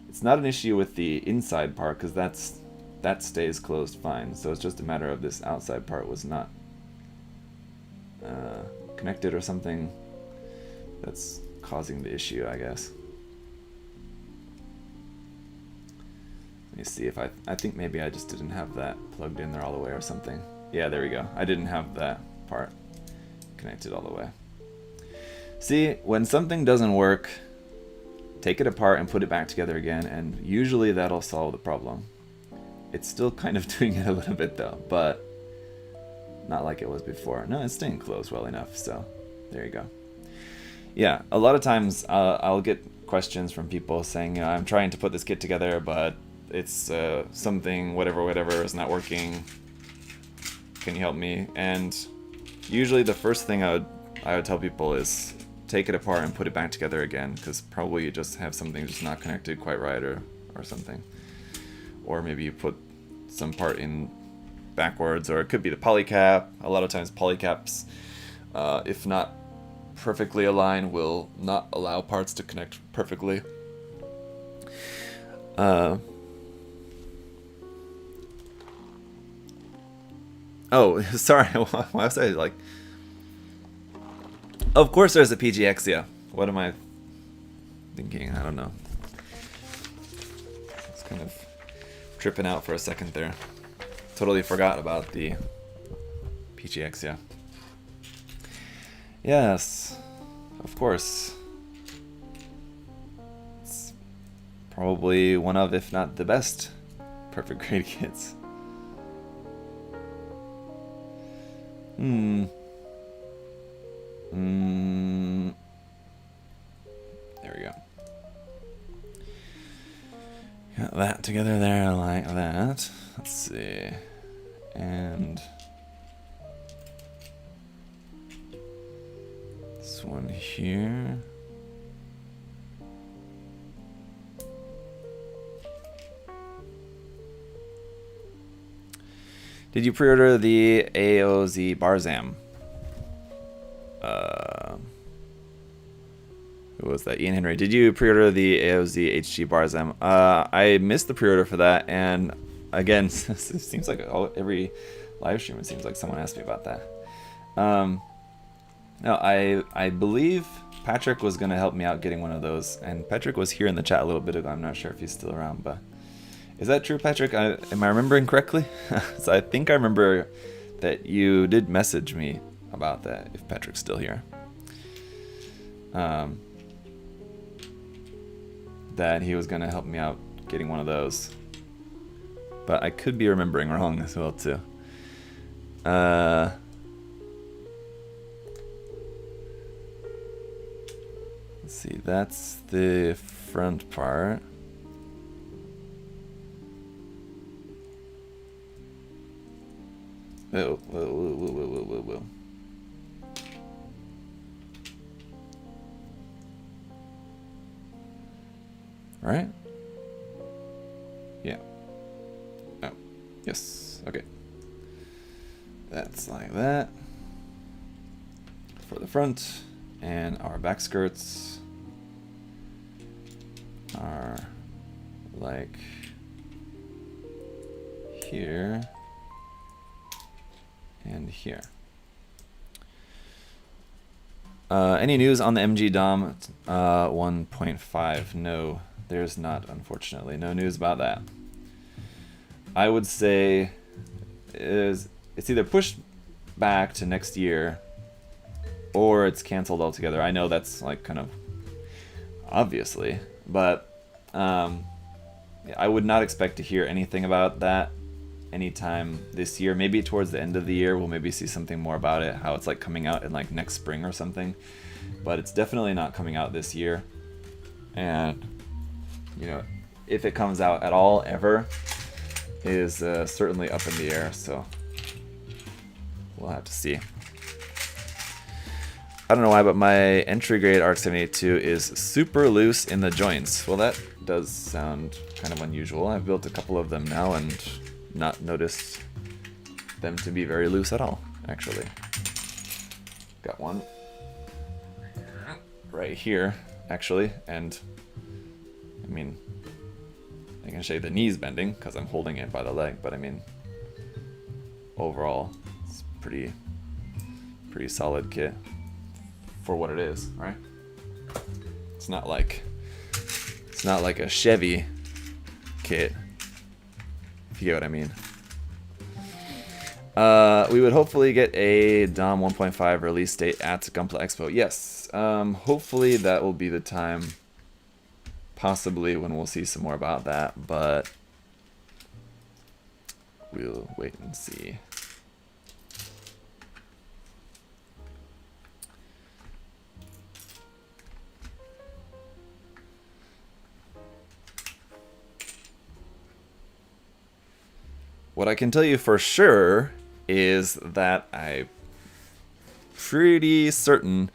It's not an issue with the inside part because that stays closed fine. So it's just a matter of this outside part was not connected or something that's causing the issue, I guess. Let me see if I think maybe I just didn't have that plugged in there all the way or something. Yeah, there we go. I didn't have that part connected all the way. See, when something doesn't work, take it apart and put it back together again, and usually that'll solve the problem. It's still kind of doing it a little bit though, but not like it was before. No, it's staying closed well enough, so there you go. Yeah, a lot of times I'll get questions from people saying, you know, I'm trying to put this kit together, but it's something whatever is not working. Can you help me? And usually the first thing I would tell people is take it apart and put it back together again, because probably you just have something just not connected quite right or something. Or maybe you put some part in backwards, or it could be the polycap. A lot of times polycaps, if not perfectly aligned, will not allow parts to connect perfectly. Oh, sorry, why was I like... Of course there's a PG Exia. What am I thinking? I don't know. It's kind of tripping out for a second there. Totally forgot about the PG Exia. Yes, of course. It's probably one of, if not the best, perfect grade kits. There we go. Got that together there like that. Let's see. And this one here. Did you pre-order the AOZ Barzam? Who was that? Ian Henry. Did you pre-order the AOZ HG Barzam? I missed the pre-order for that, and again, it seems like every live stream, it seems like someone asked me about that. No, I believe Patrick was going to help me out getting one of those, and Patrick was here in the chat a little bit ago. I'm not sure if he's still around, but is that true, Patrick? Am I remembering correctly? So I think I remember that you did message me about that, if Patrick's still here. That he was going to help me out getting one of those. But I could be remembering wrong as well, too. Let's see, that's the front part. Whoa. Right? Yeah. Oh, yes. Okay. That's like that for the front, and our back skirts are like here and here. Any news on the MG Dom 1.5? No, there's not, unfortunately. No news about that. I would say it's either pushed back to next year or it's canceled altogether. I know that's like kind of obviously, but I would not expect to hear anything about that anytime this year. Maybe towards the end of the year we'll maybe see something more about it, how it's like coming out in like next spring or something, but it's definitely not coming out this year. And you know, if it comes out at all ever is certainly up in the air, so we'll have to see. I don't know why, but my entry grade ARC 782 is super loose in the joints. Well, that does sound kind of unusual. I've built a couple of them now and not noticed them to be very loose at all, actually. Got one right here, actually, and I mean, I can show you the knees bending because I'm holding it by the leg, but I mean, overall, it's pretty solid kit for what it is, right? It's not like a Chevy kit, if you get what I mean. We would hopefully get a DOM 1.5 release date at Gunpla Expo. Yes, hopefully that will be the time, possibly when we'll see some more about that, but we'll wait and see. what I can tell you for sure is that I'm pretty certain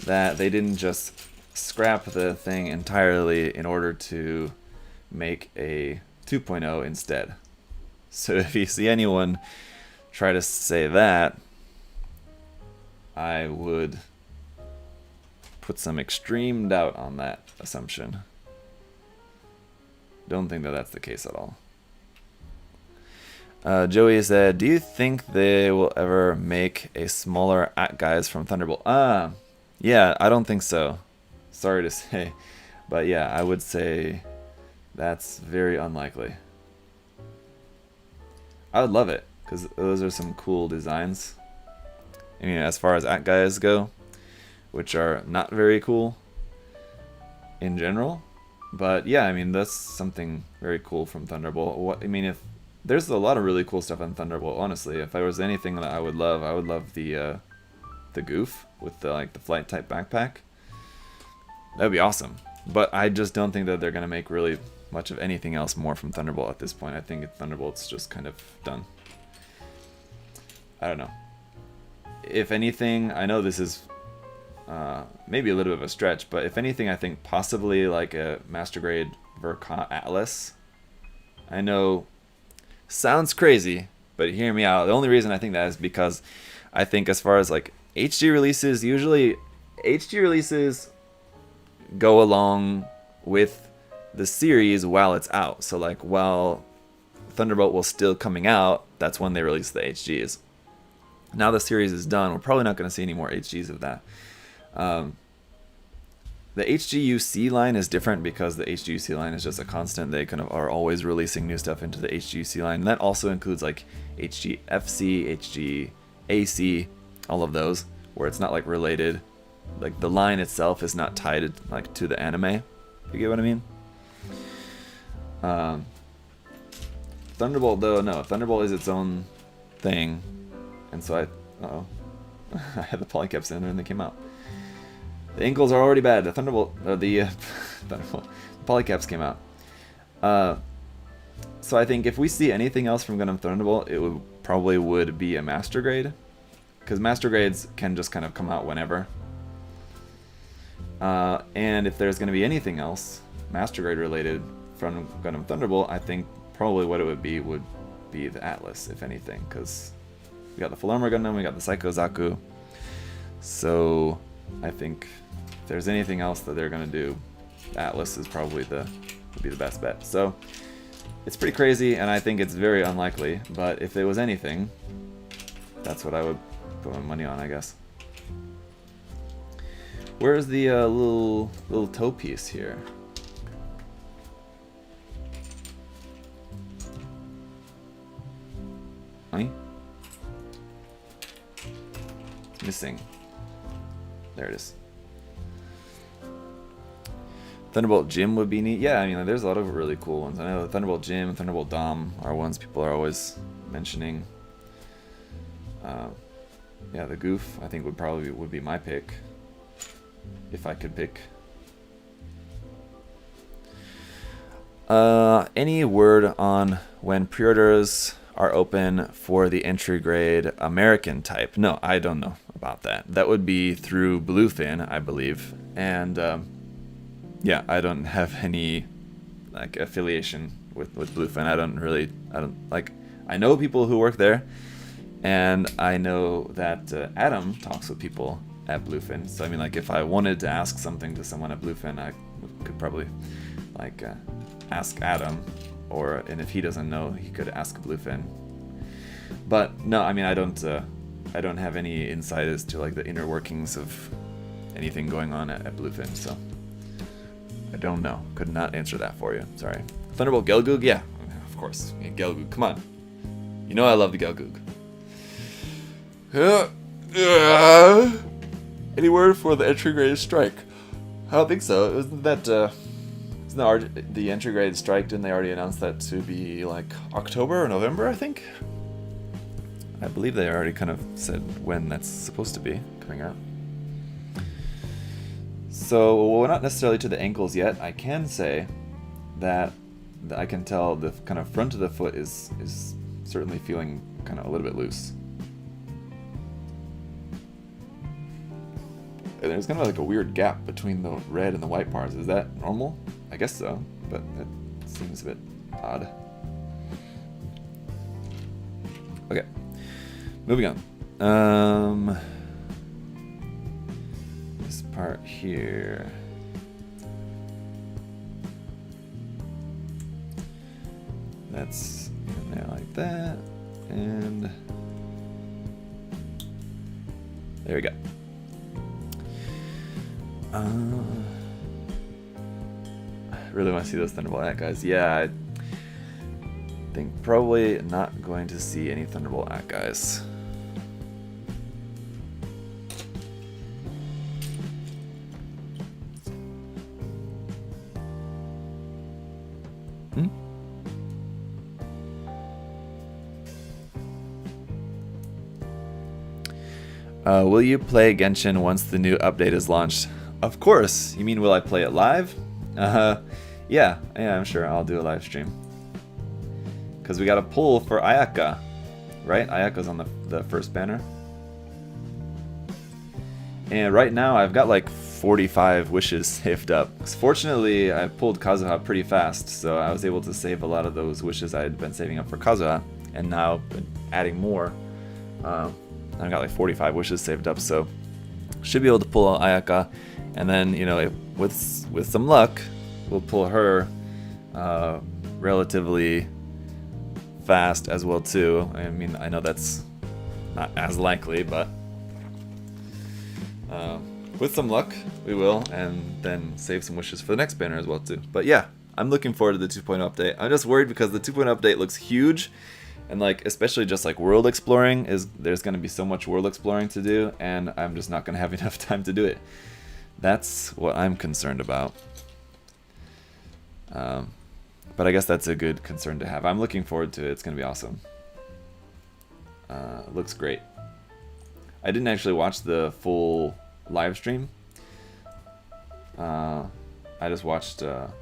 that they didn't just scrap the thing entirely in order to make a 2.0 instead. So if you see anyone try to say that, I would put some extreme doubt on that assumption. Don't think that that's the case at all. Joey said, do you think they will ever make a smaller guys from Thunderbolt? Yeah, I don't think so. Sorry to say. But yeah, I would say that's very unlikely. I would love it, because those are some cool designs. I mean, as far as guys go, which are not very cool in general. But yeah, I mean, that's something very cool from Thunderbolt. I mean, if there's a lot of really cool stuff on Thunderbolt, honestly. If there was anything that I would love the goof with the flight type backpack. That'd be awesome. But I just don't think that they're gonna make really much of anything else more from Thunderbolt at this point. I think Thunderbolt's just kind of done. I don't know. If anything, I know this is maybe a little bit of a stretch, but if anything, I think possibly like a Master Grade Verka Atlas. I know, sounds crazy, but hear me out. The only reason I think that is because I think as far as like HD releases, usually HD releases go along with the series while it's out. So like while Thunderbolt was still coming out, that's when they released the HGs. Now the series is done, we're probably not going to see any more HGs of that. The HGUC line is different because the HGUC line is just a constant. They kind of are always releasing new stuff into the HGUC line. And that also includes like HGFC, HGAC, all of those, where it's not like related. Like the line itself is not tied like to the anime. You get what I mean? Thunderbolt though, no. Thunderbolt is its own thing. And so I had the polycaps in there and they came out. The ankles are already bad. The Thunderbolt, Thunderbolt, the polycaps came out. So I think if we see anything else from Gundam Thunderbolt, it would be a Master Grade, because Master Grades can just kind of come out whenever. And if there's going to be anything else Master Grade related from Gundam Thunderbolt, I think probably what it would be the Atlas, if anything, because we got the Full Armor Gundam, we got the Size Zaku. So I think if there's anything else that they're gonna do, Atlas is probably would be the best bet. So it's pretty crazy, and I think it's very unlikely. But if there was anything, that's what I would put my money on, I guess. Where's the little toe piece here? Honey? It's missing. There it is. Thunderbolt Gym would be neat. Yeah, I mean, there's a lot of really cool ones. I know Thunderbolt Gym and Thunderbolt Dom are ones people are always mentioning. Yeah, the Goof I think would be my pick if I could pick. Any word on when pre-orders are open for the entry grade American type? No, I don't know about that. That would be through Bluefin, I believe. And yeah, I don't have any like affiliation with Bluefin. I know people who work there, and I know that Adam talks with people at Bluefin. So I mean, like if I wanted to ask something to someone at Bluefin, I could probably like ask Adam, and if he doesn't know, he could ask Bluefin. But no, I mean, I don't have any insight as to like the inner workings of anything going on at Bluefin, so I don't know. Could not answer that for you. Sorry. Thunderbolt Gelgoog? Yeah, of course. Yeah, Gelgoog. Come on. You know I love the Gelgoog. Any word for the entry grade strike? I don't think so. Isn't that the entry grade strike? Didn't they already announce that to be like October or November? I think. I believe they already kind of said when that's supposed to be coming out. So we're not necessarily to the ankles yet. I can say that I can tell the kind of front of the foot is certainly feeling kind of a little bit loose. And there's kind of like a weird gap between the red and the white parts. Is that normal? I guess so, but it seems a bit odd. Okay, moving on. This part here. That's in there like that, and there we go. I really want to see those Thunderbolt guys. Yeah, I think probably not going to see any Thunderbolt guys. Will you play Genshin once the new update is launched? Of course. You mean will I play it live? Yeah, I'm sure I'll do a live stream. Because we got a pull for Ayaka, right? Ayaka's on the first banner. And right now I've got like 45 wishes saved up. Fortunately, I pulled Kazuha pretty fast, so I was able to save a lot of those wishes I had been saving up for Kazuha, and now been adding more. I've got like 45 wishes saved up, so should be able to pull Ayaka, and then with some luck, we'll pull her relatively fast as well too. I mean, I know that's not as likely, but with some luck, we will, and then save some wishes for the next banner as well too. But yeah, I'm looking forward to the 2.0 update. I'm just worried because the 2.0 update looks huge. And like, especially just like world exploring, there's going to be so much world exploring to do, and I'm just not going to have enough time to do it. That's what I'm concerned about. But I guess that's a good concern to have. I'm looking forward to it. It's going to be awesome. It looks great. I didn't actually watch the full live stream. I just watched a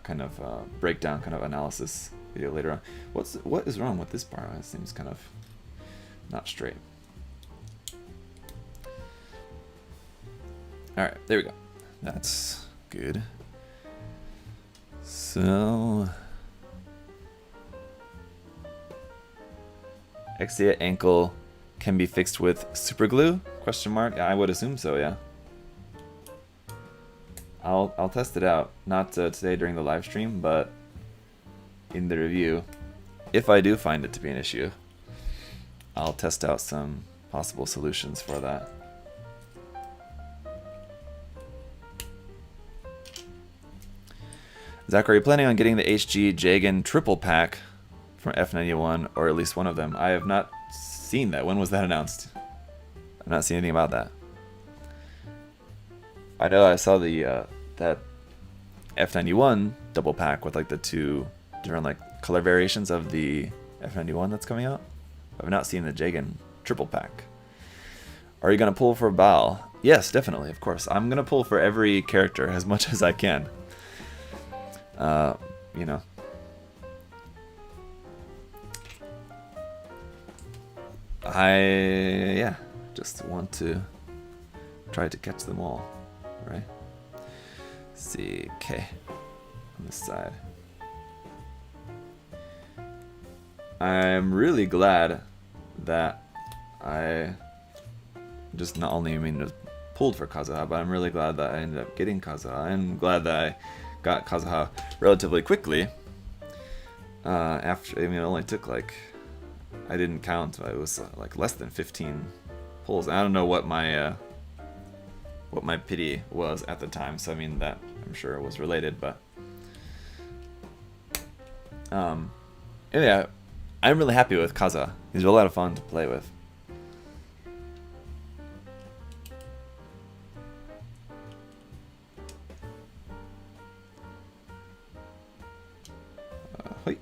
kind of breakdown, kind of analysis video later on. What is wrong with this bar? It seems kind of not straight. Alright, there we go. That's good. So Exia ankle can be fixed with super glue? Question mark? I would assume so, yeah. I'll test it out. Not today during the live stream, but in the review, if I do find it to be an issue, I'll test out some possible solutions for that. Zach, are you planning on getting the HG Jegan triple pack from F91, or at least one of them? I have not seen that. When was that announced? I've not seen anything about that. I know I saw the that F91 double pack with like the two different like color variations of the F91 that's coming out. I've not seen the Jegan triple pack. Are you gonna pull for Baal? Yes, definitely, of course. I'm gonna pull for every character as much as I can. You know. I just want to try to catch them all, right? See, okay, on this side. I'm really glad that I just not only pulled for Kazuha, but I'm really glad that I ended up getting Kazuha. I'm glad that I got Kazuha relatively quickly. After, I mean, it only took like, I didn't count, but it was like less than 15 pulls. I don't know what my pity was at the time, so I mean that I'm sure it was related, but yeah, I'm really happy with Kazuha. He's a lot of fun to play with. Hoi.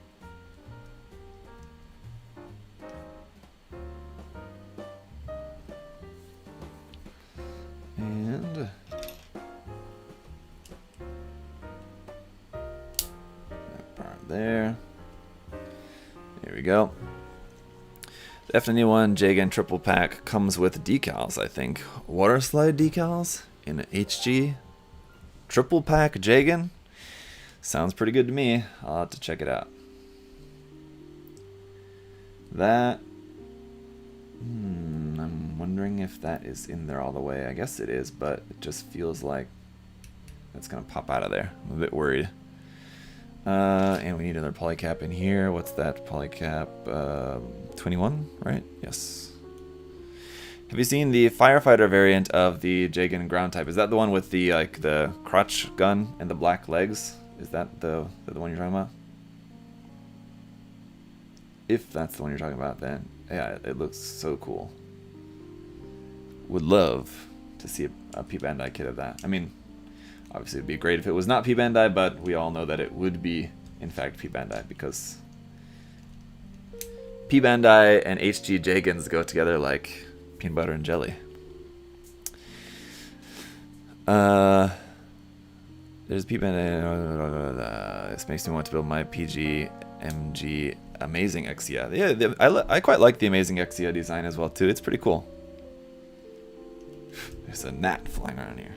And that part there. There we go. The FNE1 Jegan triple pack comes with decals, I think. Water slide decals in HG. Triple pack Jegan. Sounds pretty good to me. I'll have to check it out. That... I'm wondering if that is in there all the way. I guess it is, but it just feels like it's going to pop out of there. I'm a bit worried. And we need another polycap in here. What's that polycap? 21, right? Yes. Have you seen the firefighter variant of the Jegan ground type? Is that the one with the like the crotch gun and the black legs? Is that the one you're talking about? If that's the one you're talking about, then yeah, it looks so cool. Would love to see a P-Bandai kit of that. I mean, obviously it'd be great if it was not P-Bandai, but we all know that it would be, in fact, P-Bandai, because P-Bandai and HG Jegans go together like peanut butter and jelly. There's P-Bandai. This makes me want to build my PG MG Amazing Exia. Yeah, I quite like the Amazing Exia design as well, too. It's pretty cool. There's a gnat flying around here.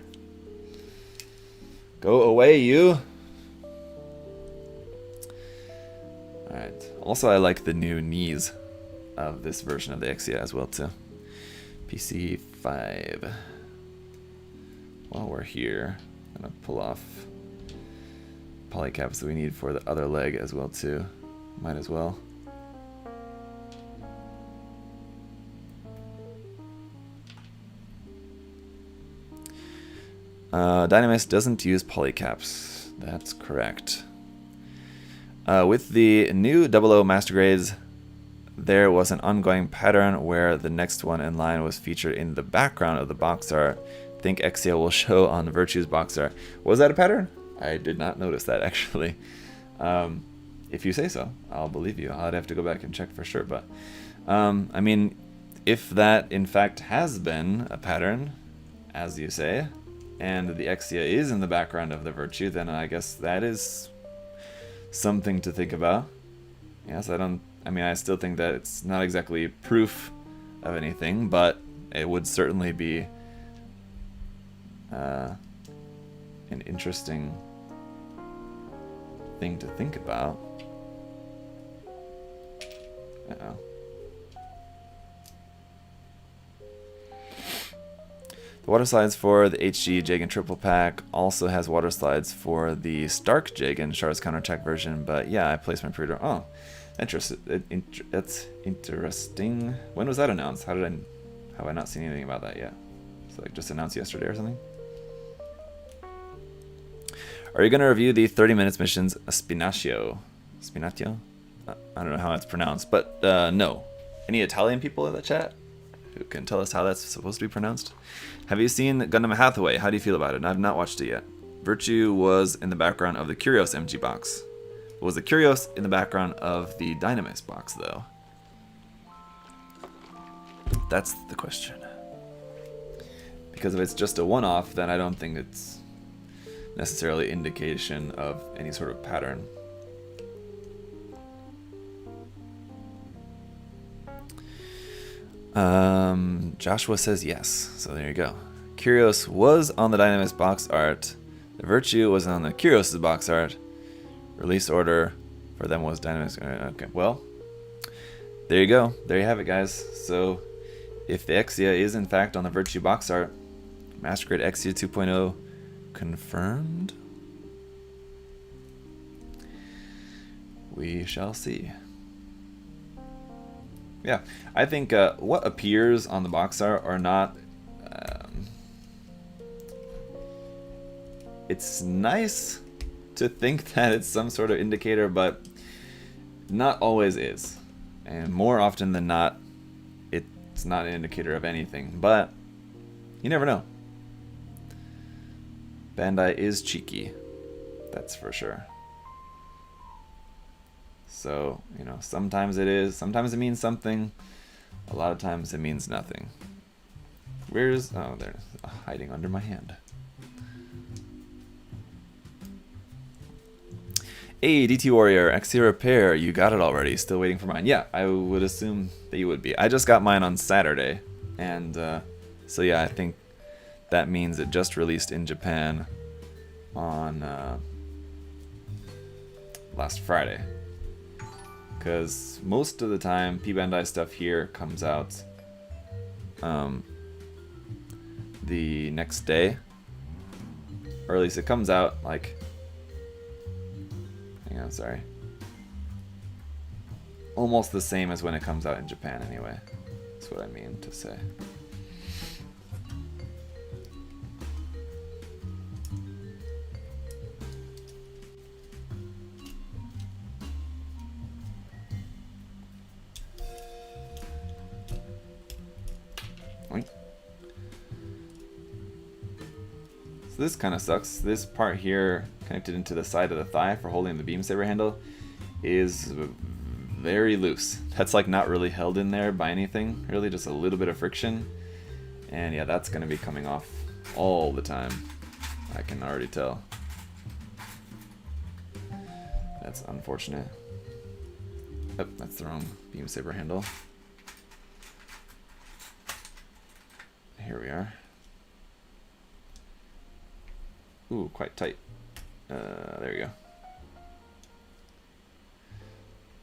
Go away, you! Alright. Also, I like the new knees of this version of the Exia as well, too. PC5. While we're here, I'm going to pull off polycaps that we need for the other leg as well, too. Might as well. Dynamis doesn't use polycaps. That's correct. With the new 00 Master Grades, there was an ongoing pattern where the next one in line was featured in the background of the box art. Think Exia will show on Virtue's box art. Was that a pattern? I did not notice that, actually. If you say so, I'll believe you. I'd have to go back and check for sure. But, I mean, if that in fact has been a pattern, as you say, and the Exia is in the background of the Virtue, then I guess that is something to think about. Yes, I still think that it's not exactly proof of anything, but it would certainly be an interesting thing to think about. Uh-oh. The water slides for the HG Jegan triple pack also has water slides for the Stark Jegan Shard's counterattack version, but yeah, I placed my pre-order. Oh, that's interesting. When was that announced? Have I not seen anything about that yet? So like just announced yesterday or something? Are you going to review the 30 minutes missions Spinaccio? Spinaccio? I don't know how it's pronounced, but no. Any Italian people in the chat who can tell us how that's supposed to be pronounced? Have you seen Gundam Hathaway? How do you feel about it? I've not watched it yet. Virtue was in the background of the Curios MG box. Was the Curios in the background of the Dynamis box, though? That's the question. Because if it's just a one-off, then I don't think it's necessarily indication of any sort of pattern. Joshua says yes, so there you go. Curios was on the Dynamis box art. The Virtue was on the Curios' box art. Release order for them was Dynamis. Okay, well, there you go. There you have it, guys. So, if the Exia is in fact on the Virtue box art, Master Grade Exia 2.0 confirmed? We shall see. Yeah, I think what appears on the box art are not... it's nice to think that it's some sort of indicator, but not always is. And more often than not, it's not an indicator of anything. But you never know. Bandai is cheeky. That's for sure. So, you know, sometimes it is, sometimes it means something, a lot of times it means nothing. Where's, oh, they're hiding under my hand. Hey, DT Warrior, Exia Repair, you got it already. Still waiting for mine. Yeah, I would assume that you would be. I just got mine on Saturday, and so yeah, I think that means it just released in Japan on last Friday. Because most of the time, P-Bandai stuff here comes out the next day, or at least it comes out like. Hang on, sorry. Almost the same as when it comes out in Japan, anyway. That's what I mean to say. Oink. So this kind of sucks. This part here, connected into the side of the thigh for holding the beam saber handle, is very loose. That's like not really held in there by anything, really just a little bit of friction. And yeah, that's going to be coming off all the time. I can already tell. That's unfortunate. Oh, that's the wrong beam saber handle. Here we are. Ooh, quite tight. There you go.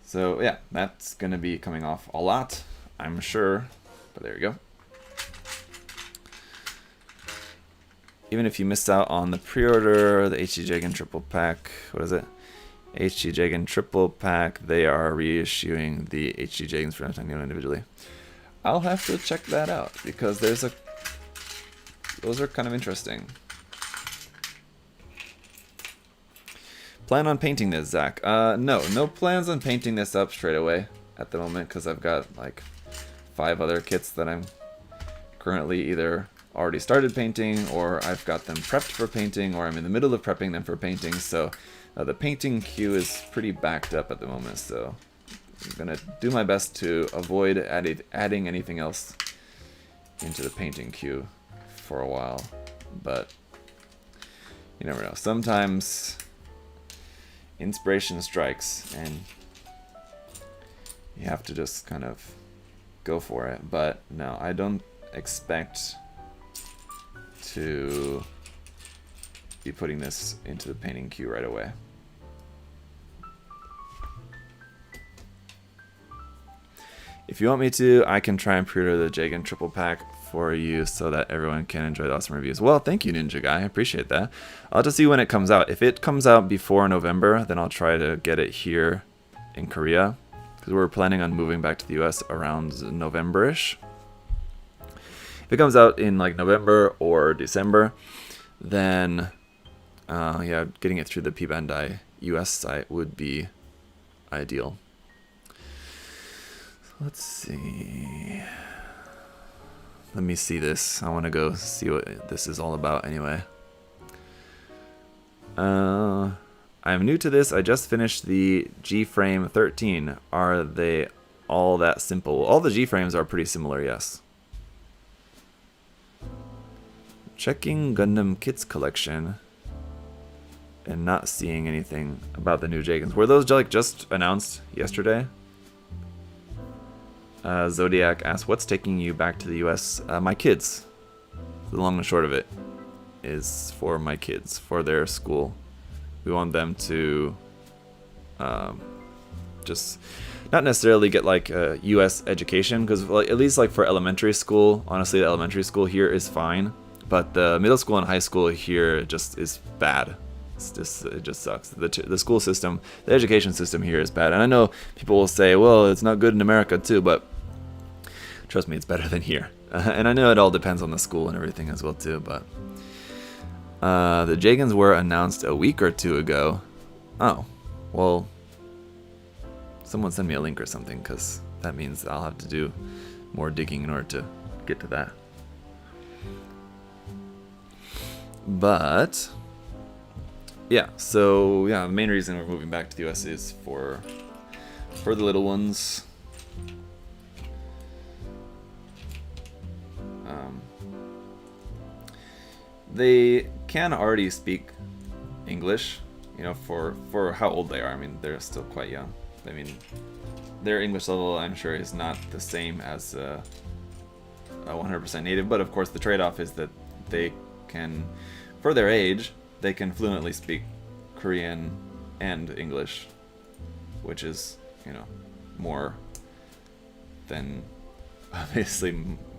So yeah, that's gonna be coming off a lot, I'm sure, but there you go. Even if you missed out on the pre-order, the HD Jegan triple pack, what is it? HD Jegan triple pack, they are reissuing the HD Jegans for Nintendo individually. I'll have to check that out because those are kind of interesting. Plan on painting this, Zach? No plans on painting this up straight away at the moment because I've got like 5 other kits that I'm currently either already started painting or I've got them prepped for painting or I'm in the middle of prepping them for painting. So the painting queue is pretty backed up at the moment. So I'm gonna do my best to avoid adding anything else into the painting queue for a while. But you never know. Sometimes inspiration strikes and you have to just kind of go for it. But no, I don't expect to be putting this into the painting queue right away. If you want me to, I can try and pre-order the Jegan triple pack for you so that everyone can enjoy the awesome reviews. Well, thank you, Ninja Guy. I appreciate that. I'll just see when it comes out. If it comes out before November, then I'll try to get it here in Korea because we're planning on moving back to the US around November-ish. If it comes out in like November or December, then yeah, getting it through the P-Bandai US site would be ideal. Let's see. Let me see this. I want to go see what this is all about anyway. I'm new to this. I just finished the G-Frame 13. Are they all that simple? All the G-Frames are pretty similar, yes. Checking Gundam Kits collection and not seeing anything about the new Jegans. Were those like just announced yesterday? Zodiac asks, what's taking you back to the US? My kids. The long and short of it is for my kids, for their school. We want them to just not necessarily get like a US education, because like, at least like for elementary school, honestly, the elementary school here is fine, but the middle school and high school here just is bad. It just sucks. The school system, the education system here is bad. And I know people will say, well, it's not good in America too, but trust me, it's better than here. And I know it all depends on the school and everything as well too, but the Jegans were announced a week or two ago. Oh, well, someone send me a link or something, because that means I'll have to do more digging in order to get to that. But yeah, so yeah, the main reason we're moving back to the US is for the little ones. They can already speak English, you know, for how old they are. I mean, they're still quite young. I mean, their English level, I'm sure, is not the same as a 100% native, but of course the trade-off is that they can, for their age, they can fluently speak Korean and English, which is, you know, more than obviously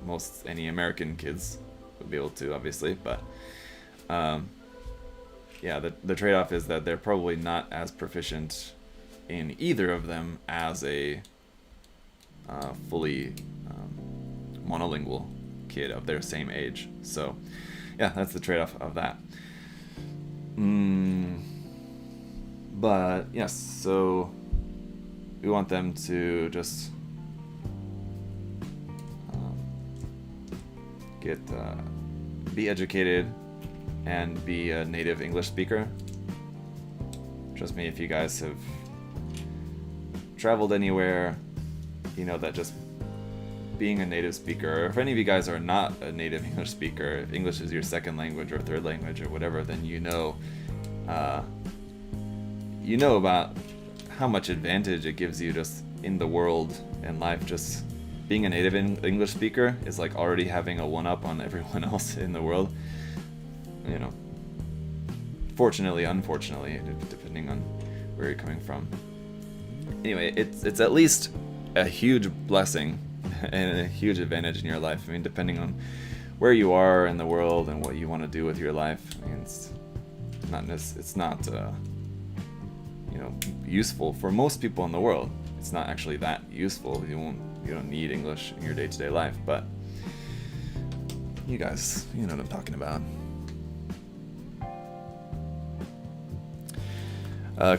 most any American kids would be able to, obviously, but yeah, the trade-off is that they're probably not as proficient in either of them as a fully monolingual kid of their same age. So yeah, that's the trade-off of that. But yes, so we want them to just be educated and be a native English speaker. Trust me, if you guys have traveled anywhere, you know that just being a native speaker, or if any of you guys are not a native English speaker, if English is your second language or third language or whatever, then you know about how much advantage it gives you just in the world and life. Just being a native English speaker is like already having a one-up on everyone else in the world. You know, fortunately, unfortunately, depending on where you're coming from. Anyway, it's at least a huge blessing and a huge advantage in your life. I mean, depending on where you are in the world and what you want to do with your life. I mean, it's not you know, useful for most people in the world. It's not actually that useful. You don't need English in your day-to-day life, but you guys, you know what I'm talking about.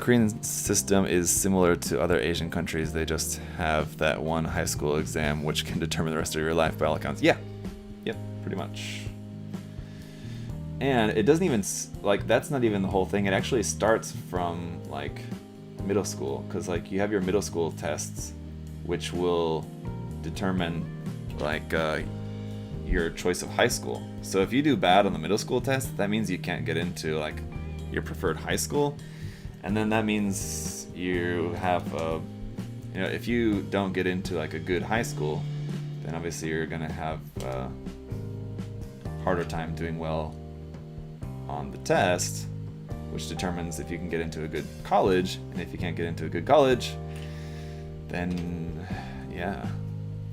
Korean system is similar to other Asian countries. They just have that one high school exam which can determine the rest of your life by all accounts. Yeah. Yep, pretty much. And it doesn't even, like, that's not even the whole thing. It actually starts from, like, middle school. Because, like, you have your middle school tests, which will determine, like, your choice of high school. So if you do bad on the middle school test, that means you can't get into, like, your preferred high school. And then that means you have you know, if you don't get into like a good high school, then obviously you're gonna have a harder time doing well on the test, which determines if you can get into a good college. And if you can't get into a good college, then yeah,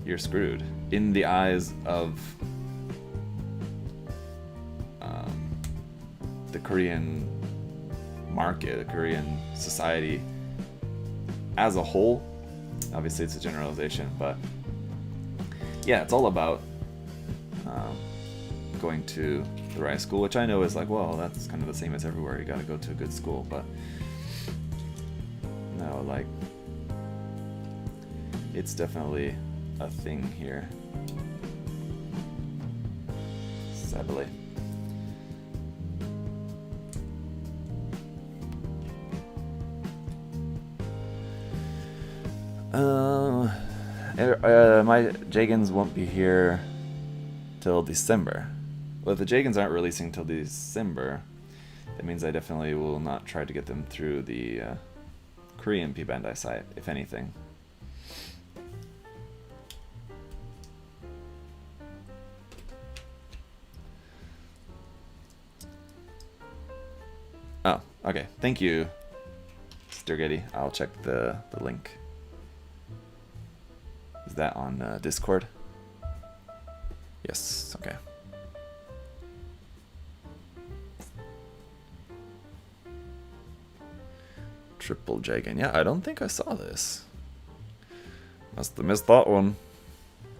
you're screwed in the eyes of the Korean market, the Korean society as a whole. Obviously it's a generalization, but yeah, it's all about going to the right school, which I know is like, well, that's kind of the same as everywhere. You got to go to a good school, but no, like, it's definitely a thing here, sadly. My Jegans won't be here till December. Well, if the Jegans aren't releasing till December, that means I definitely will not try to get them through the Korean P-Bandai site, if anything. Oh, okay. Thank you, Sturgetty. I'll check the link. Is that on Discord? Yes, okay. Triple Jegan. Yeah, I don't think I saw this. Must have missed that one.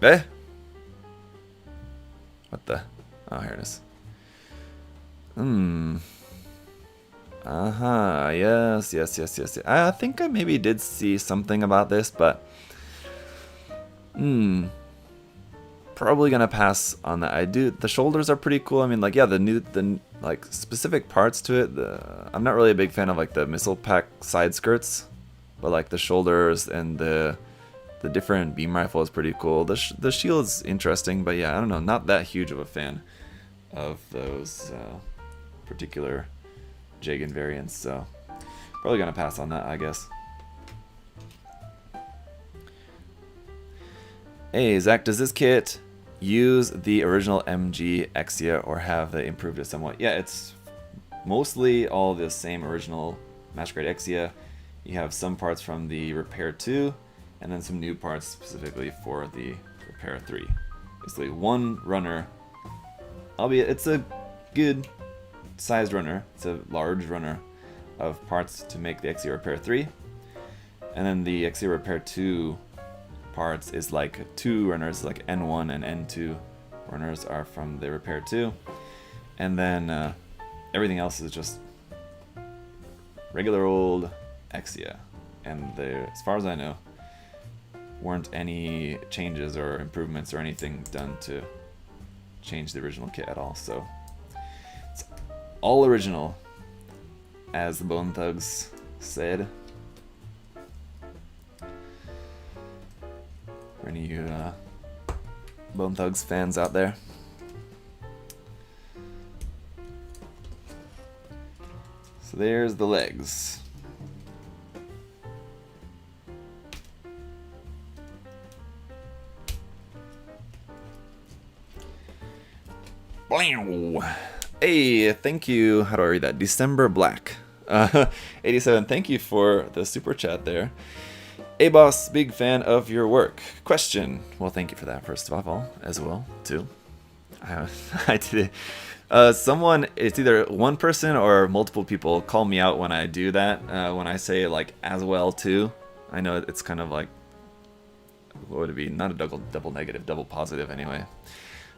Eh? What the? Oh, here it is. Uh-huh, yes. I think I maybe did see something about this, but probably gonna pass on that. The shoulders are pretty cool. I mean, like, yeah, the like specific parts to it. I'm not really a big fan of like the missile pack side skirts, but like the shoulders and the different beam rifle is pretty cool. The shield's interesting, but yeah, I don't know, not that huge of a fan of those particular Jegan variants. So Probably gonna pass on that, I guess. Hey, Zach, does this kit use the original MG Exia or have they improved it somewhat? Yeah, it's mostly all the same original Master Grade Exia. You have some parts from the Repair 2, and then some new parts specifically for the Repair 3. Basically one runner, albeit it's a good sized runner, it's a large runner of parts to make the Exia Repair 3. And then the Exia Repair 2 parts is like 2 runners, like N1 and N2 runners are from the Repair 2. And then everything else is just regular old Exia. And there, as far as I know, weren't any changes or improvements or anything done to change the original kit at all. So it's all original, as the Bone Thugs said. For any of you Bone Thugs fans out there. So there's the legs. Hey, thank you. How do I read that? December Black. 87, thank you for the super chat there. Hey boss, big fan of your work. Question. Well, thank you for that first of all, as well, too. I did. Someone, it's either one person or multiple people call me out when I do that. When I say like as well too. I know it's kind of like, what would it be? Not a double negative, double positive anyway.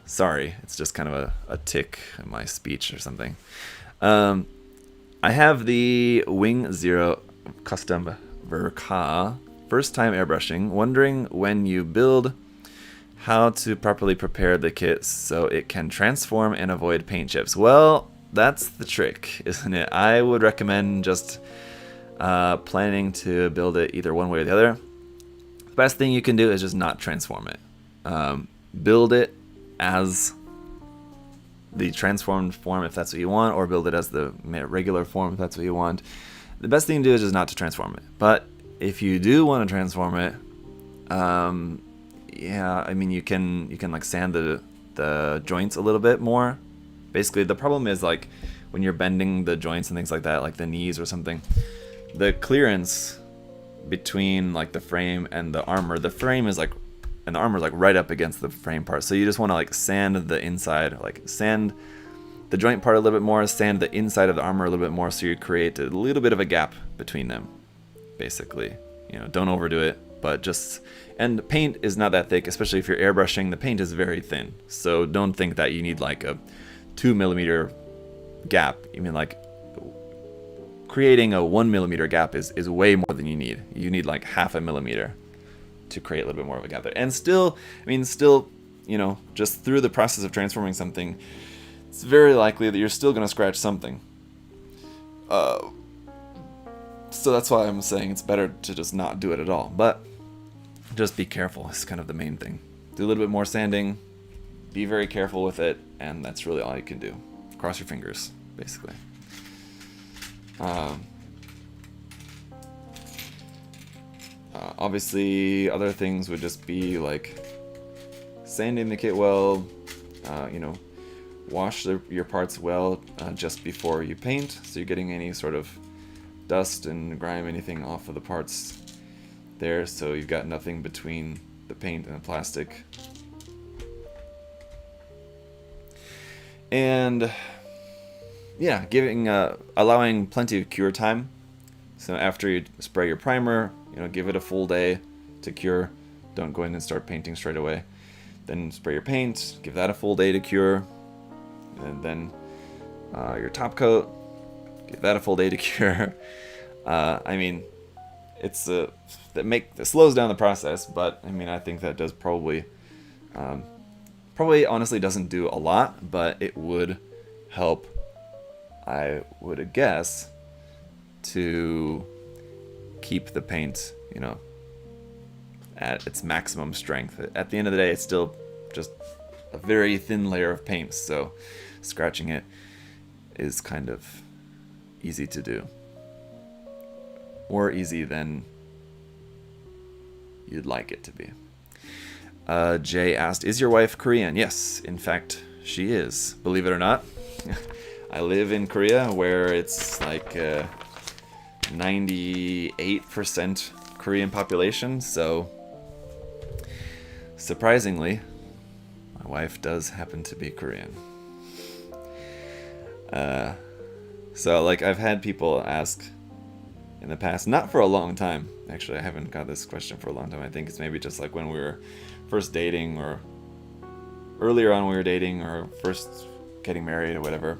Sorry, it's just kind of a tick in my speech or something. I have the Wing Zero Custom Verka. First time airbrushing. Wondering when you build how to properly prepare the kit so it can transform and avoid paint chips. Well, that's the trick, isn't it? I would recommend just planning to build it either one way or the other. The best thing you can do is just not transform it. Build it as the transformed form if that's what you want, or build it as the regular form if that's what you want. The best thing to do is just not to transform it. But if you do want to transform it, yeah, I mean you can like sand the joints a little bit more. Basically, the problem is like when you're bending the joints and things like that, like the knees or something, the clearance between like the frame and the armor, the frame is like, and the armor is like right up against the frame part. So you just want to like sand the inside, like sand the joint part a little bit more, sand the inside of the armor a little bit more, so you create a little bit of a gap between them. Basically, you know, don't overdo it, but just, and paint is not that thick, especially if you're airbrushing. The paint is very thin, so don't think that you need like a 2mm gap. You mean like creating a 1mm gap is way more than you need. You need like 0.5 millimeter to create a little bit more of a gap there. And still, I mean, you know, just through the process of transforming something, it's very likely that you're still going to scratch something. So that's why I'm saying it's better to just not do it at all. But just be careful is kind of the main thing. Do a little bit more sanding, be very careful with it, and that's really all you can do. Cross your fingers, basically. Obviously, other things would just be like sanding the kit well, you know, wash your parts well just before you paint, so you're getting any sort of dust and grime, anything off of the parts there, so you've got nothing between the paint and the plastic. And yeah, allowing plenty of cure time. So after you spray your primer, you know, give it a full day to cure. Don't go in and start painting straight away. Then spray your paint, give that a full day to cure. And then your top coat, give that a full day to cure. I mean, it slows down the process, but I mean, I think that does probably honestly doesn't do a lot, but it would help, I would guess, to keep the paint, you know, at its maximum strength. At the end of the day, it's still just a very thin layer of paint, so scratching it is kind of easy to do. more easy than you'd like it to be. Jay asked, is your wife Korean? Yes, in fact, she is. Believe it or not. I live in Korea where it's like 98% Korean population, so surprisingly, my wife does happen to be Korean. So like I've had people ask in the past, not for a long time. Actually, I haven't got this question for a long time. I think it's maybe just like when we were first dating, or earlier on we were dating, or first getting married or whatever.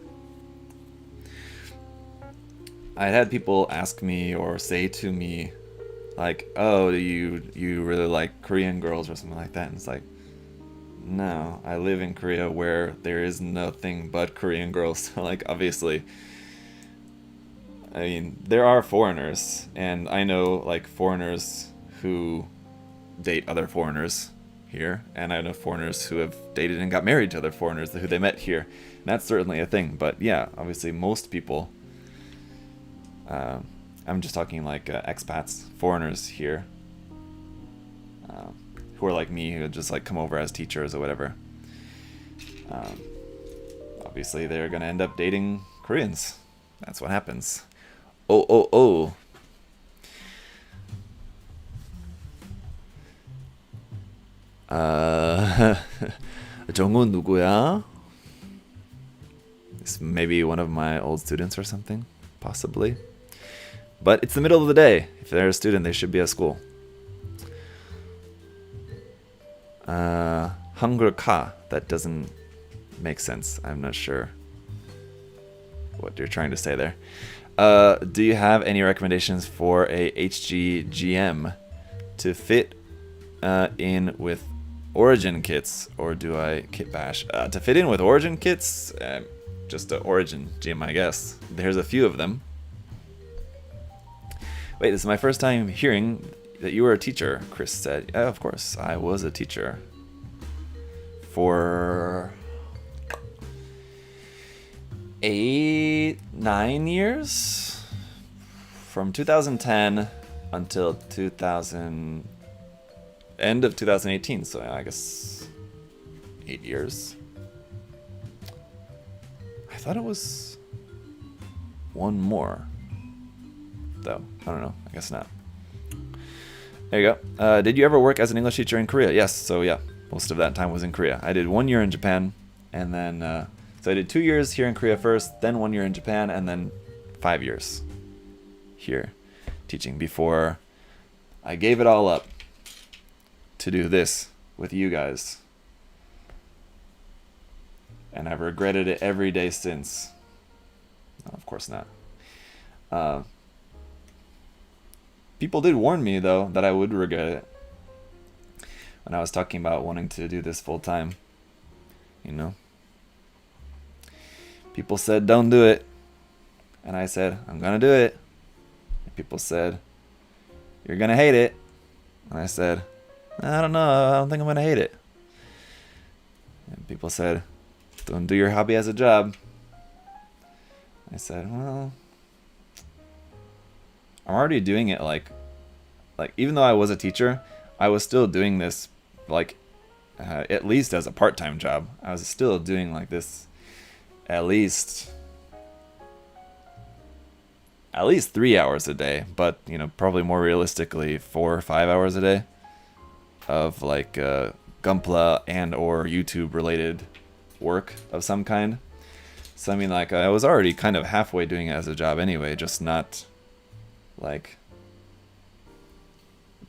I had people ask me or say to me like, oh, do you really like Korean girls or something like that? And it's like, no, I live in Korea where there is nothing but Korean girls. Like, obviously, I mean, there are foreigners, and I know like foreigners who date other foreigners here, and I know foreigners who have dated and got married to other foreigners who they met here, and that's certainly a thing. But yeah, obviously most people, I'm just talking like expats, foreigners here, who are like me, who just like come over as teachers or whatever. Obviously they're gonna end up dating Koreans. That's what happens. Oh. 정훈 누구야? It's maybe one of my old students or something, possibly. But it's the middle of the day. If they're a student, they should be at school. 한글카. That doesn't make sense. I'm not sure what you're trying to say there. Do you have any recommendations for a HGGM to fit in with Origin kits, or do I kit bash? To fit in with Origin kits, just an Origin GM, I guess. There's a few of them. Wait, this is my first time hearing that you were a teacher, Chris said. Yeah, of course, I was a teacher for 9 years, from 2010 until end of 2018, so I guess 8 years. I thought it was one more, though. I don't know, I guess not. There you go. Did you ever work as an English teacher in Korea? Yes, so yeah, most of that time was in Korea. I did 1 year in Japan, and then so I did 2 years here in Korea first, then 1 year in Japan, and then 5 years here teaching before I gave it all up to do this with you guys. And I've regretted it every day since. No, of course not. People did warn me, though, that I would regret it when I was talking about wanting to do this full time. You know? People said, don't do it. And I said, I'm gonna do it. And people said, you're gonna hate it. And I said, I don't know, I don't think I'm gonna hate it. And people said, don't do your hobby as a job. I said, well, I'm already doing it like even though I was a teacher, I was still doing this like at least as a part-time job. I was still doing like this at least 3 hours a day, but you know, probably more realistically 4 or 5 hours a day of like Gunpla and or YouTube related work of some kind. So I mean, like, I was already kind of halfway doing it as a job anyway, just not like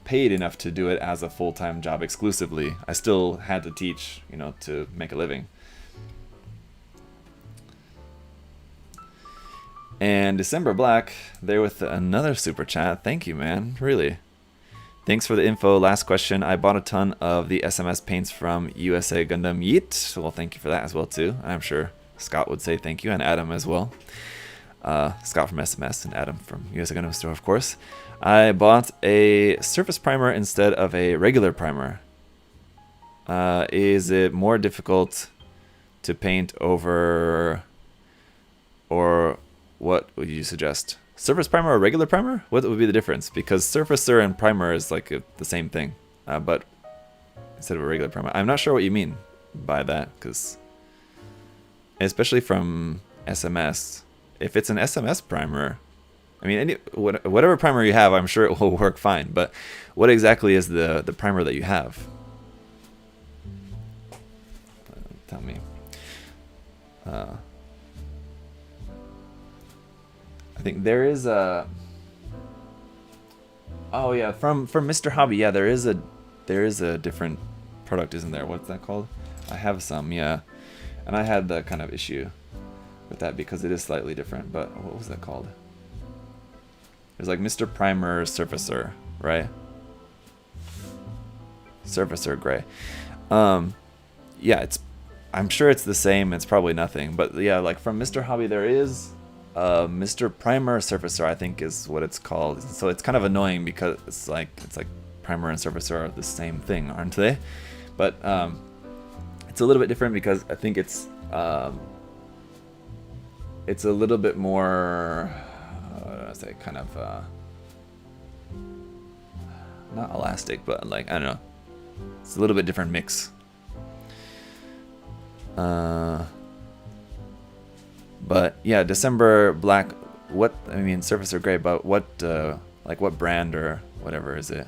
paid enough to do it as a full-time job exclusively. I still had to teach, you know, to make a living. And December Black, there with another super chat. Thank you, man. Really. Thanks for the info. Last question. I bought a ton of the SMS paints from USA Gundam Yeet. Well, thank you for that as well, too. I'm sure Scott would say thank you, and Adam as well. Scott from SMS and Adam from USA Gundam Store, of course. I bought a surface primer instead of a regular primer. Is it more difficult to paint over, or what would you suggest? Surface primer or regular primer? What would be the difference? Because surfacer and primer is like the same thing, but instead of a regular primer. I'm not sure what you mean by that, because especially from SMS, if it's an SMS primer, I mean, whatever primer you have, I'm sure it will work fine. But what exactly is the primer that you have? Tell me. I think there is a. Oh yeah, from Mr. Hobby, yeah, there is a different product, isn't there? What's that called? I have some, yeah, and I had the kind of issue with that because it is slightly different. But what was that called? There's like Mr. Primer Surfacer, right? Surfacer gray. Yeah, I'm sure it's the same. It's probably nothing, but yeah, like from Mr. Hobby, there is Mr. Primer Surfacer, I think is what it's called. So it's kind of annoying because it's like primer and surfacer are the same thing, aren't they? But it's a little bit different because I think it's a little bit more, what do I say, kind of not elastic, but like, I don't know, it's a little bit different mix. But yeah, December black. What I mean, surfacer gray. But what like what brand or whatever is it?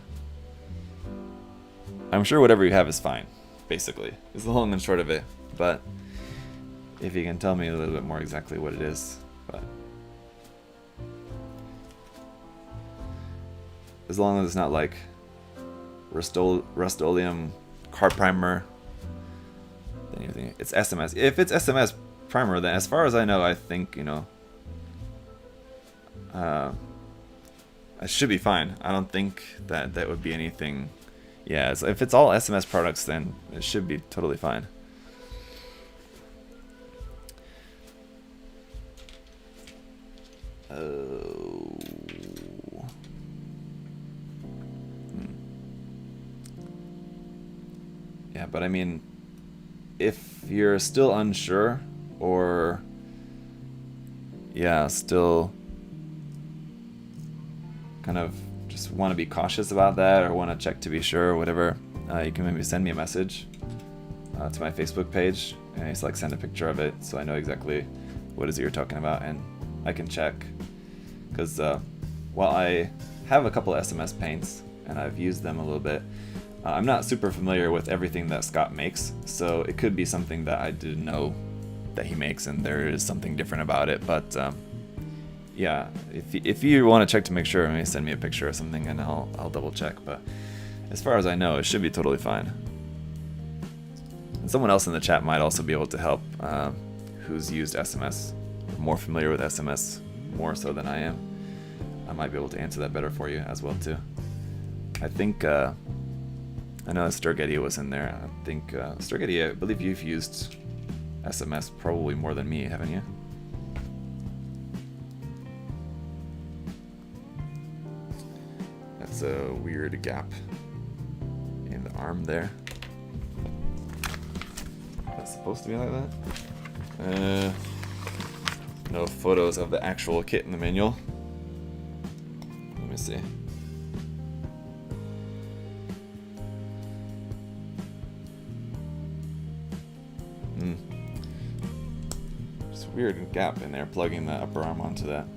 I'm sure whatever you have is fine. Basically, is the long and short of it. But if you can tell me a little bit more exactly what it is, but as long as it's not like Rust-Oleum car primer. It's SMS. If it's SMS primer, then as far as I know, I think, you know, it should be fine. I don't think that would be anything. Yeah, so if it's all SMS products, then it should be totally fine. Oh. Yeah, but I mean, if you're still unsure, or yeah, still kind of just want to be cautious about that, or want to check to be sure, or whatever, you can maybe send me a message to my Facebook page, and just like send a picture of it so I know exactly what is it you're talking about, and I can check. Because while I have a couple of SMS paints and I've used them a little bit, I'm not super familiar with everything that Scott makes, so it could be something that I didn't know that he makes, and there is something different about it. But yeah, if you want to check to make sure, maybe send me a picture or something, and I'll double check. But as far as I know, it should be totally fine. And someone else in the chat might also be able to help, who's used SMS, more familiar with SMS more so than I am. I might be able to answer that better for you as well too. I think. I know Sturgetti was in there. I think, Sturgetti, I believe you've used SMS probably more than me, haven't you? That's a weird gap in the arm there. That's supposed to be like that? No photos of the actual kit in the manual. Let me see. Just weird gap in there, plugging the upper arm onto that.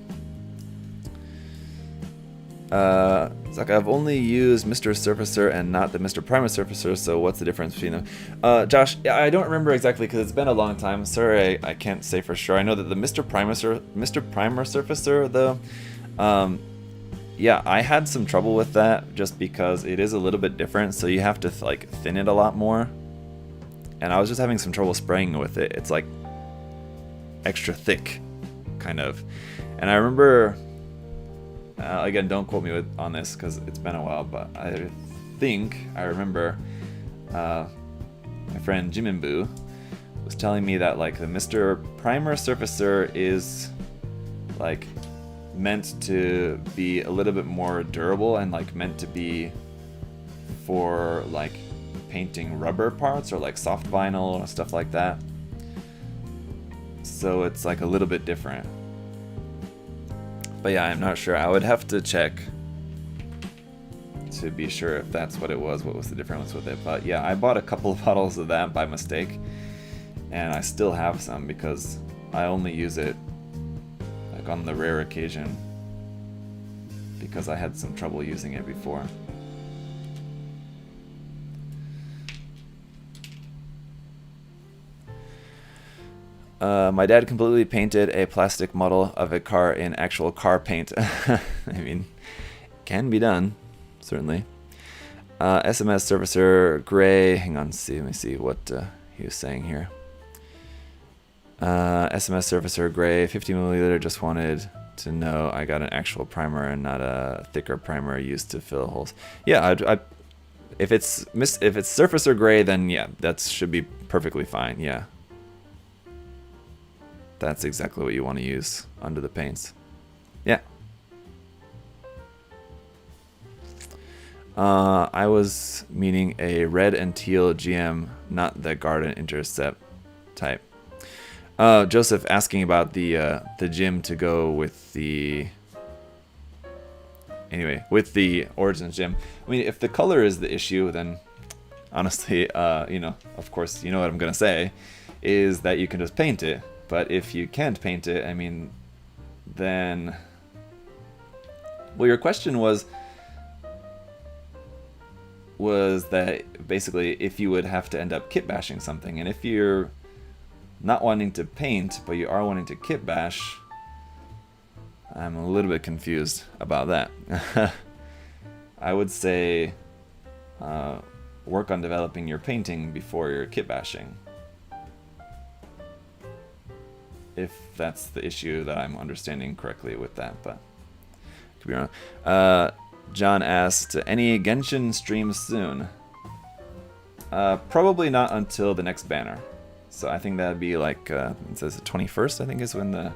It's like I've only used Mr. Surfacer and not the Mr. Primer Surfacer, so what's the difference between them? Josh, I don't remember exactly because it's been a long time. Sorry, I can't say for sure. I know that the Mr. Primer Surfacer, though, yeah, I had some trouble with that just because it is a little bit different, so you have to like thin it a lot more. And I was just having some trouble spraying with it. It's like extra thick, kind of. And I remember, again, don't quote me on this because it's been a while, but I think I remember my friend Jiminbu was telling me that like the Mr. Primer Surfacer is like meant to be a little bit more durable and like meant to be for like painting rubber parts or like soft vinyl or stuff like that. So it's like a little bit different. But yeah, I'm not sure. I would have to check to be sure if that's what it was, what was the difference with it. But yeah, I bought a couple of bottles of that by mistake, and I still have some because I only use it like on the rare occasion because I had some trouble using it before. My dad completely painted a plastic model of a car in actual car paint. I mean, it can be done, certainly. SMS Surfacer Gray. Hang on, let me see what he was saying here. SMS Surfacer Gray, 50 milliliter. Just wanted to know I got an actual primer and not a thicker primer used to fill holes. Yeah, if it's Surfacer Gray, then yeah, that should be perfectly fine. Yeah. That's exactly what you want to use under the paints. Yeah. I was meaning a red and teal GM, not the Garden Intercept type. Joseph asking about the gym to go with the... Anyway, with the Origins gym. I mean, if the color is the issue, then honestly, you know, of course, you know what I'm going to say, is that you can just paint it. But if you can't paint it, I mean, then... Well, your question was that basically if you would have to end up kit bashing something. And if you're not wanting to paint, but you are wanting to kit bash, I'm a little bit confused about that. I would say work on developing your painting before your kit bashing. If that's the issue that I'm understanding correctly with that, but I could be wrong. John asked, any Genshin streams soon? Probably not until the next banner. So I think that'd be like, it says the 21st, I think is when the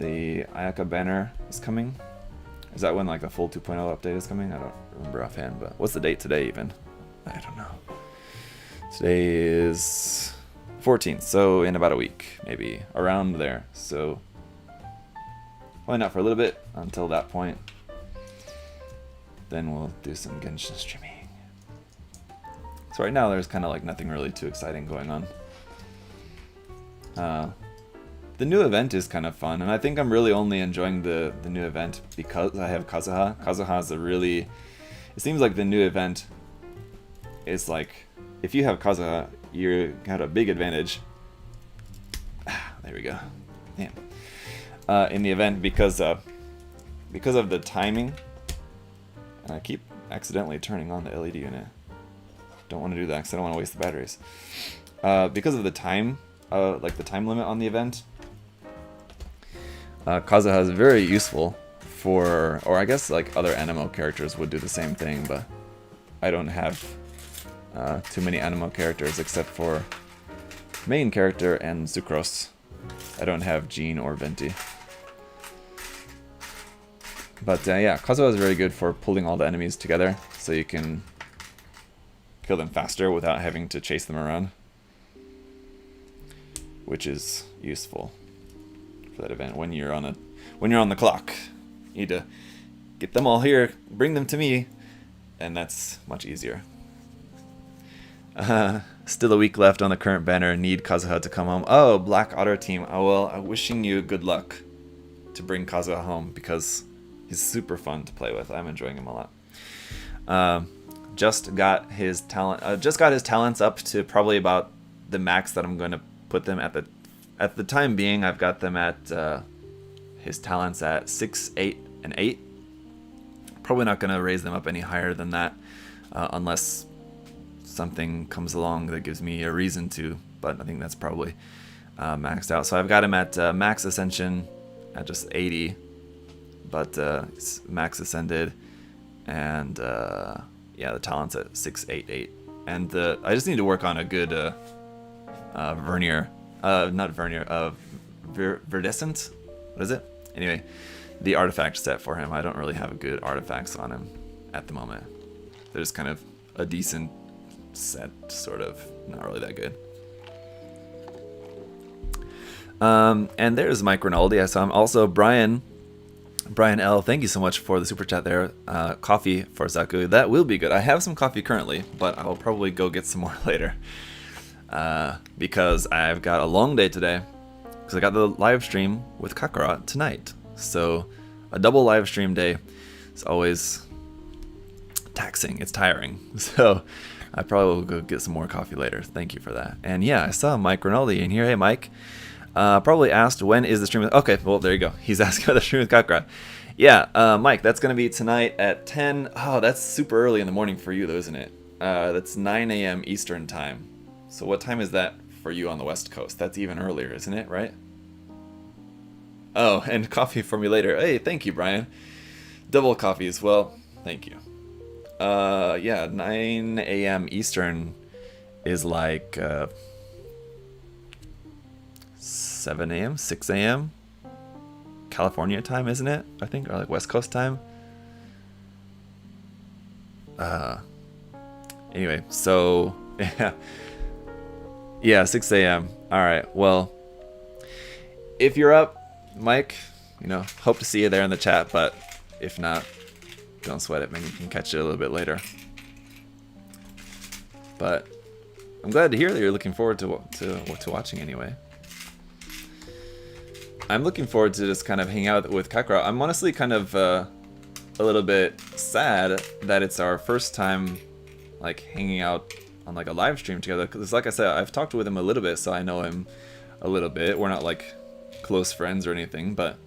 Ayaka banner is coming. Is that when like the full 2.0 update is coming? I don't remember offhand, but what's the date today even? I don't know. Today is 14th, so in about a week, maybe around there. So probably not for a little bit until that point. Then we'll do some Genshin streaming. So right now there's kind of like nothing really too exciting going on. The new event is kind of fun, and I think I'm really only enjoying the new event because I have Kazuha. Kazuha is a really... It seems like the new event is like, if you have Kazuha, you got a big advantage. There we go. Damn. In the event because of the timing. And I keep accidentally turning on the LED unit. Don't want to do that because I don't want to waste the batteries. Because of the time, like the time limit on the event, Kazuha is very useful for, or I guess like other Animo characters would do the same thing, but I don't have too many Animo characters except for main character and Sucrose. I don't have Jean or Venti. But yeah, Kazuha is very good for pulling all the enemies together so you can kill them faster without having to chase them around, which is useful for that event when you're on the clock. You need to get them all here, bring them to me, and that's much easier. Still a week left on the current banner. Need Kazuha to come home. Oh, Black Otter team. Oh well, I'm wishing you good luck to bring Kazuha home because he's super fun to play with. I'm enjoying him a lot. Just got his talents up to probably about the max that I'm going to put them at the time being. I've got them at his talents at 6, 8, and 8. Probably not going to raise them up any higher than that unless something comes along that gives me a reason to, but I think that's probably maxed out. So I've got him at max ascension at just 80, but max ascended, and yeah, the talent's at 688. And I just need to work on a good vernier, not vernier, verdescent. What is it? Anyway, the artifact set for him. I don't really have good artifacts on him at the moment. They're just kind of a decent set, sort of, not really that good. And there's Mike Rinaldi. I saw him. Also, Brian Brian L, thank you so much for the super chat there. Coffee for Zaku, that will be good. I have some coffee currently, but I'll probably go get some more later. Because I've got a long day today. Because I got the live stream with Kakarot tonight. So a double live stream day is always taxing. It's tiring. So I probably will go get some more coffee later. Thank you for that. And yeah, I saw Mike Rinaldi in here. Hey, Mike. Probably asked when is the stream with... Okay, well, there you go. He's asking about the stream with Kakarot. Yeah, Mike, that's going to be tonight at 10. Oh, that's super early in the morning for you, though, isn't it? That's 9 a.m. Eastern time. So what time is that for you on the West Coast? That's even earlier, isn't it, right? Oh, and coffee for me later. Hey, thank you, Brian. Double coffee as well. Thank you. Yeah, 9 a.m. Eastern is like 7 a.m., 6 a.m. California time, isn't it? I think, or like West Coast time. Anyway, so yeah. Yeah, 6 a.m. All right. Well, if you're up, Mike, hope to see you there in the chat. But if not, don't sweat it. Maybe you can catch it a little bit later. But I'm glad to hear that you're looking forward to watching anyway. I'm looking forward to just kind of hanging out with Kakarot. I'm honestly kind of a little bit sad that it's our first time like hanging out on like a live stream together, because like I said, I've talked with him a little bit, so I know him a little bit. We're not like close friends or anything, but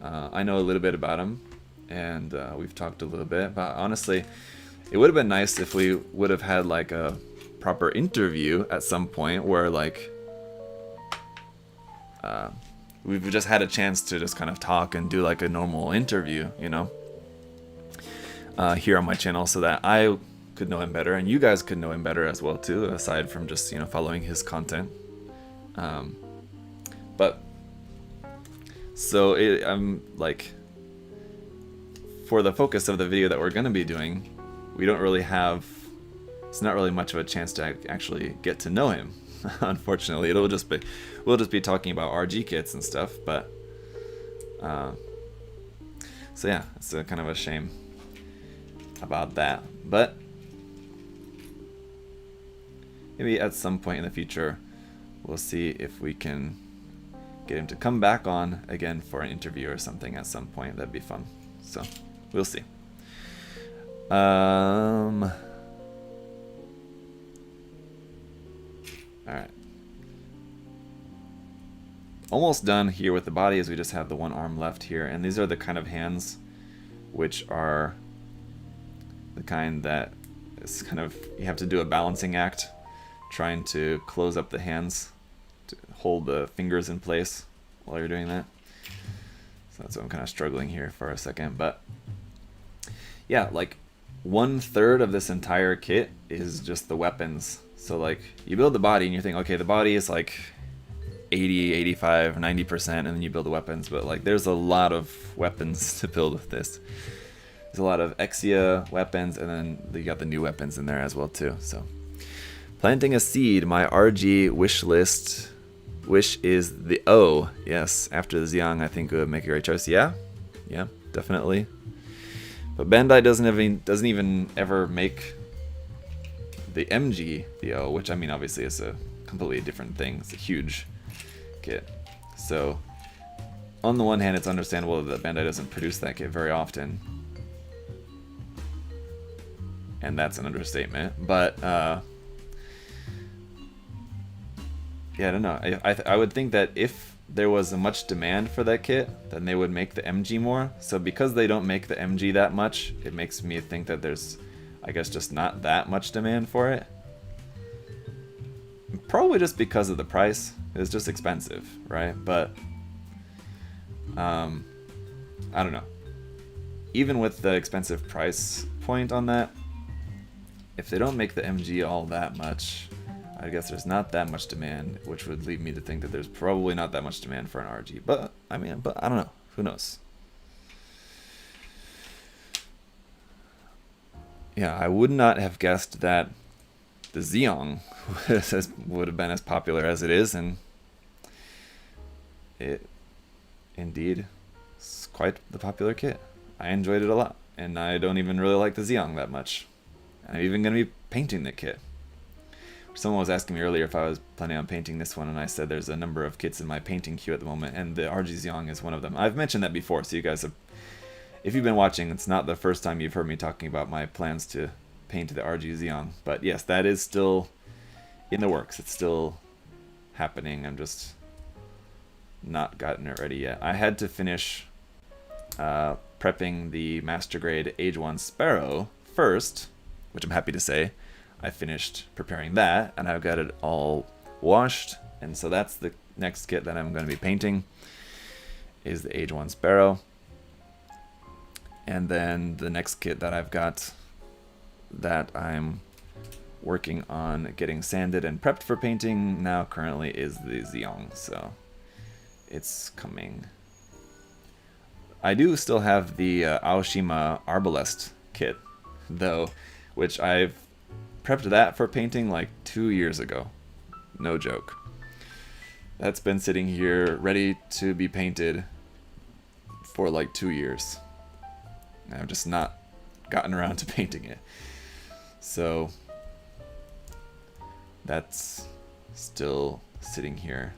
I know a little bit about him, and we've talked a little bit. But honestly, it would have been nice if we would have had like a proper interview at some point where like we've just had a chance to just kind of talk and do like a normal interview, here on my channel, so that I could know him better, and you guys could know him better as well too, aside from just following his content. But so I'm like, for the focus of the video that we're gonna be doing, we don't really have. It's not really much of a chance to actually get to know him. Unfortunately, we'll just be talking about RG kits and stuff. But so yeah, it's a kind of a shame about that, but maybe at some point in the future, we'll see if we can get him to come back on again for an interview or something at some point. That'd be fun. So, we'll see. Alright. Almost done here with the body, as we just have the one arm left here. And these are the kind of hands which are the kind that is kind of, you have to do a balancing act, trying to close up the hands to hold the fingers in place while you're doing that. So that's what I'm kind of struggling here for a second. But yeah, like 1/3 of this entire kit is just the weapons. So like you build the body and you think, okay, the body is like 80, 85, 90%, and then you build the weapons. But like there's a lot of weapons to build with this. There's a lot of Exia weapons, and then you got the new weapons in there as well too. So planting a seed, my RG wish list. Wish is the O. Yes, after the Xiang, I think it would make a great choice. Yeah, definitely. But Bandai doesn't even ever make the MG the O, which I mean obviously is a completely different thing. It's a huge kit. So on the one hand, it's understandable that Bandai doesn't produce that kit very often, and that's an understatement. But yeah, I don't know. I would think that if there was a much demand for that kit, then they would make the MG more. So because they don't make the MG that much, it makes me think that there's, I guess, just not that much demand for it. Probably just because of the price. It's just expensive, right? But I don't know. Even with the expensive price point on that, if they don't make the MG all that much, I guess there's not that much demand, which would lead me to think that there's probably not that much demand for an RG. But I mean, I don't know. Who knows? Yeah, I would not have guessed that the Xiang would have been as popular as it is, and it indeed It's quite the popular kit. I enjoyed it a lot, and I don't even really like the Zeong that much. I'm even going to be painting the kit. Someone was asking me earlier if I was planning on painting this one, and I said there's a number of kits in my painting queue at the moment, and the RG Zeong is one of them. I've mentioned that before, so you guys have, if you've been watching, it's not the first time you've heard me talking about my plans to paint the RG Zeong. But yes, that is still in the works. It's still happening. I'm just not gotten it ready yet. I had to finish prepping the Master Grade Age 1 Sparrow first, which I'm happy to say. I finished preparing that, and I've got it all washed, and so that's the next kit that I'm going to be painting, is the Age 1 Sparrow. And then the next kit that I've got that I'm working on getting sanded and prepped for painting now currently is the Zeong, so it's coming. I do still have the Aoshima Arbalest kit, though, which I've prepped that for painting like 2 years ago. No joke. That's been sitting here ready to be painted for like 2 years. I've just not gotten around to painting it. So that's still sitting here.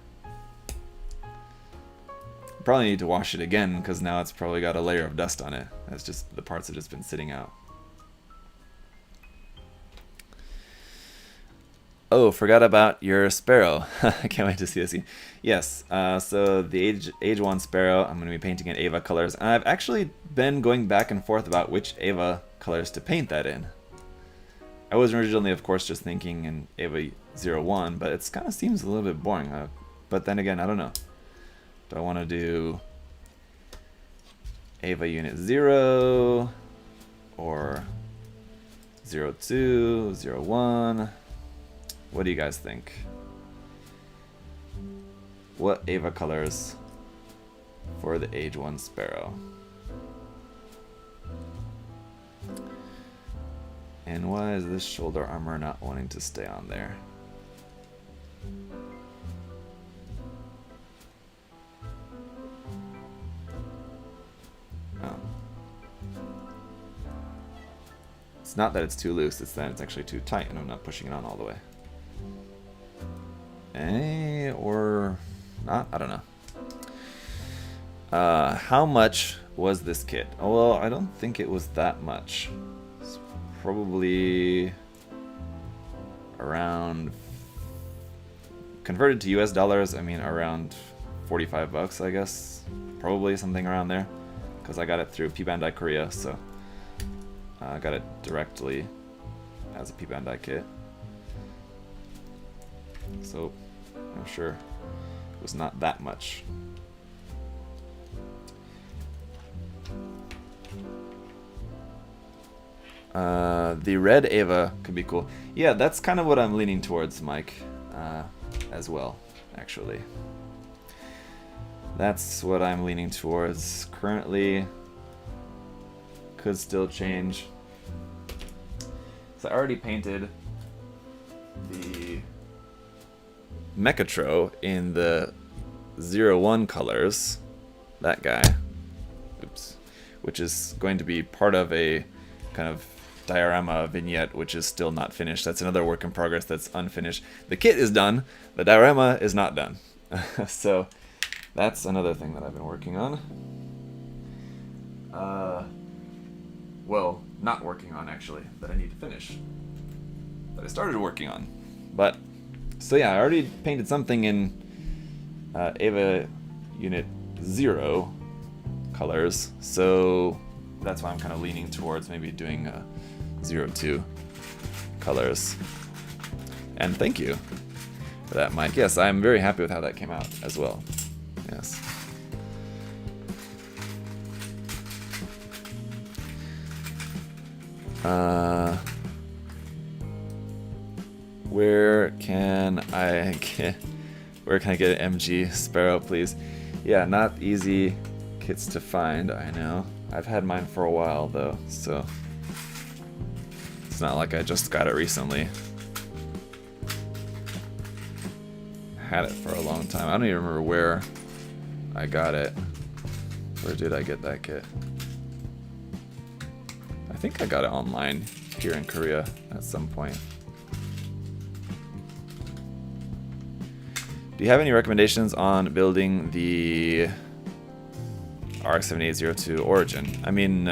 Probably need to wash it again because now it's probably got a layer of dust on it. That's just the parts have just been sitting out. Oh, forgot about your Sparrow. I can't wait to see this. Yes, so the Age 1 Sparrow, I'm going to be painting in Ava colors. And I've actually been going back and forth about which Ava colors to paint that in. I was originally, of course, just thinking in Ava 01, but it kind of seems a little bit boring. But then again, I don't know. Do I want to do Ava Unit 0 or 02, 01? What do you guys think? What Ava colors for the Age 1 Sparrow? And why is this shoulder armor not wanting to stay on there? Oh. It's not that it's too loose, it's that it's actually too tight and I'm not pushing it on all the way. Or not? I don't know. How much was this kit? Oh, well, I don't think it was that much. It's probably around, converted to US dollars, I mean around 45 bucks, I guess. Probably something around there. Because I got it through P-Bandai Korea, so I got it directly as a P-Bandai kit. So I'm sure it was not that much. The red Ava could be cool. Yeah, that's kind of what I'm leaning towards, Mike, as well, actually. That's what I'm leaning towards currently. Could still change. So I already painted the Mechatro in the 01 colors, that guy, oops, which is going to be part of a kind of diorama vignette, which is still not finished. That's another work in progress that's unfinished. The kit is done, the diorama is not done. So that's another thing that I've been working on. Well, not working on actually, that I need to finish. That I started working on, but. So yeah, I already painted something in Ava Unit 0 colors, so that's why I'm kind of leaning towards maybe doing 02 colors. And thank you for that, Mike. Yes, I'm very happy with how that came out as well. Yes. Where can I get an MG Sparrow, please? Yeah, not easy kits to find, I know. I've had mine for a while though, so it's not like I just got it recently. Had it for a long time. I don't even remember where I got it, Where did I get that kit? I think I got it online here in Korea at some point. Do you have any recommendations on building the RX-7802 Origin? I mean,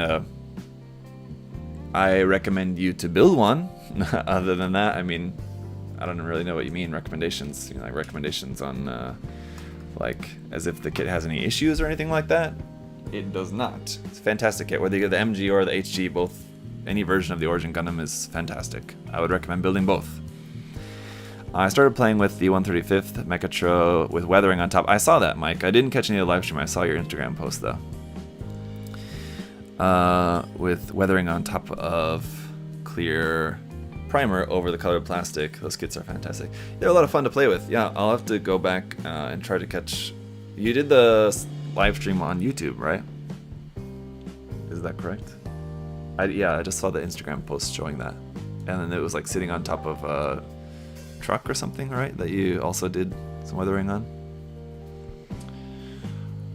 I recommend you to build one. Other than that, I mean, I don't really know what you mean, recommendations. You know, like recommendations on, like, as if the kit has any issues or anything like that. It does not. It's a fantastic kit. Whether you get the MG or the HG, both, any version of the Origin Gundam is fantastic. I would recommend building both. I started playing with the 135th Mechatro with weathering on top. I saw that, Mike. I didn't catch any of the live stream. I saw your Instagram post, though. With weathering on top of clear primer over the colored plastic. Those kits are fantastic. They're a lot of fun to play with. Yeah, I'll have to go back and try to catch... You did the live stream on YouTube, right? Is that correct? Yeah, I just saw the Instagram post showing that. And then it was like sitting on top of a truck or something, right? That you also did some weathering on.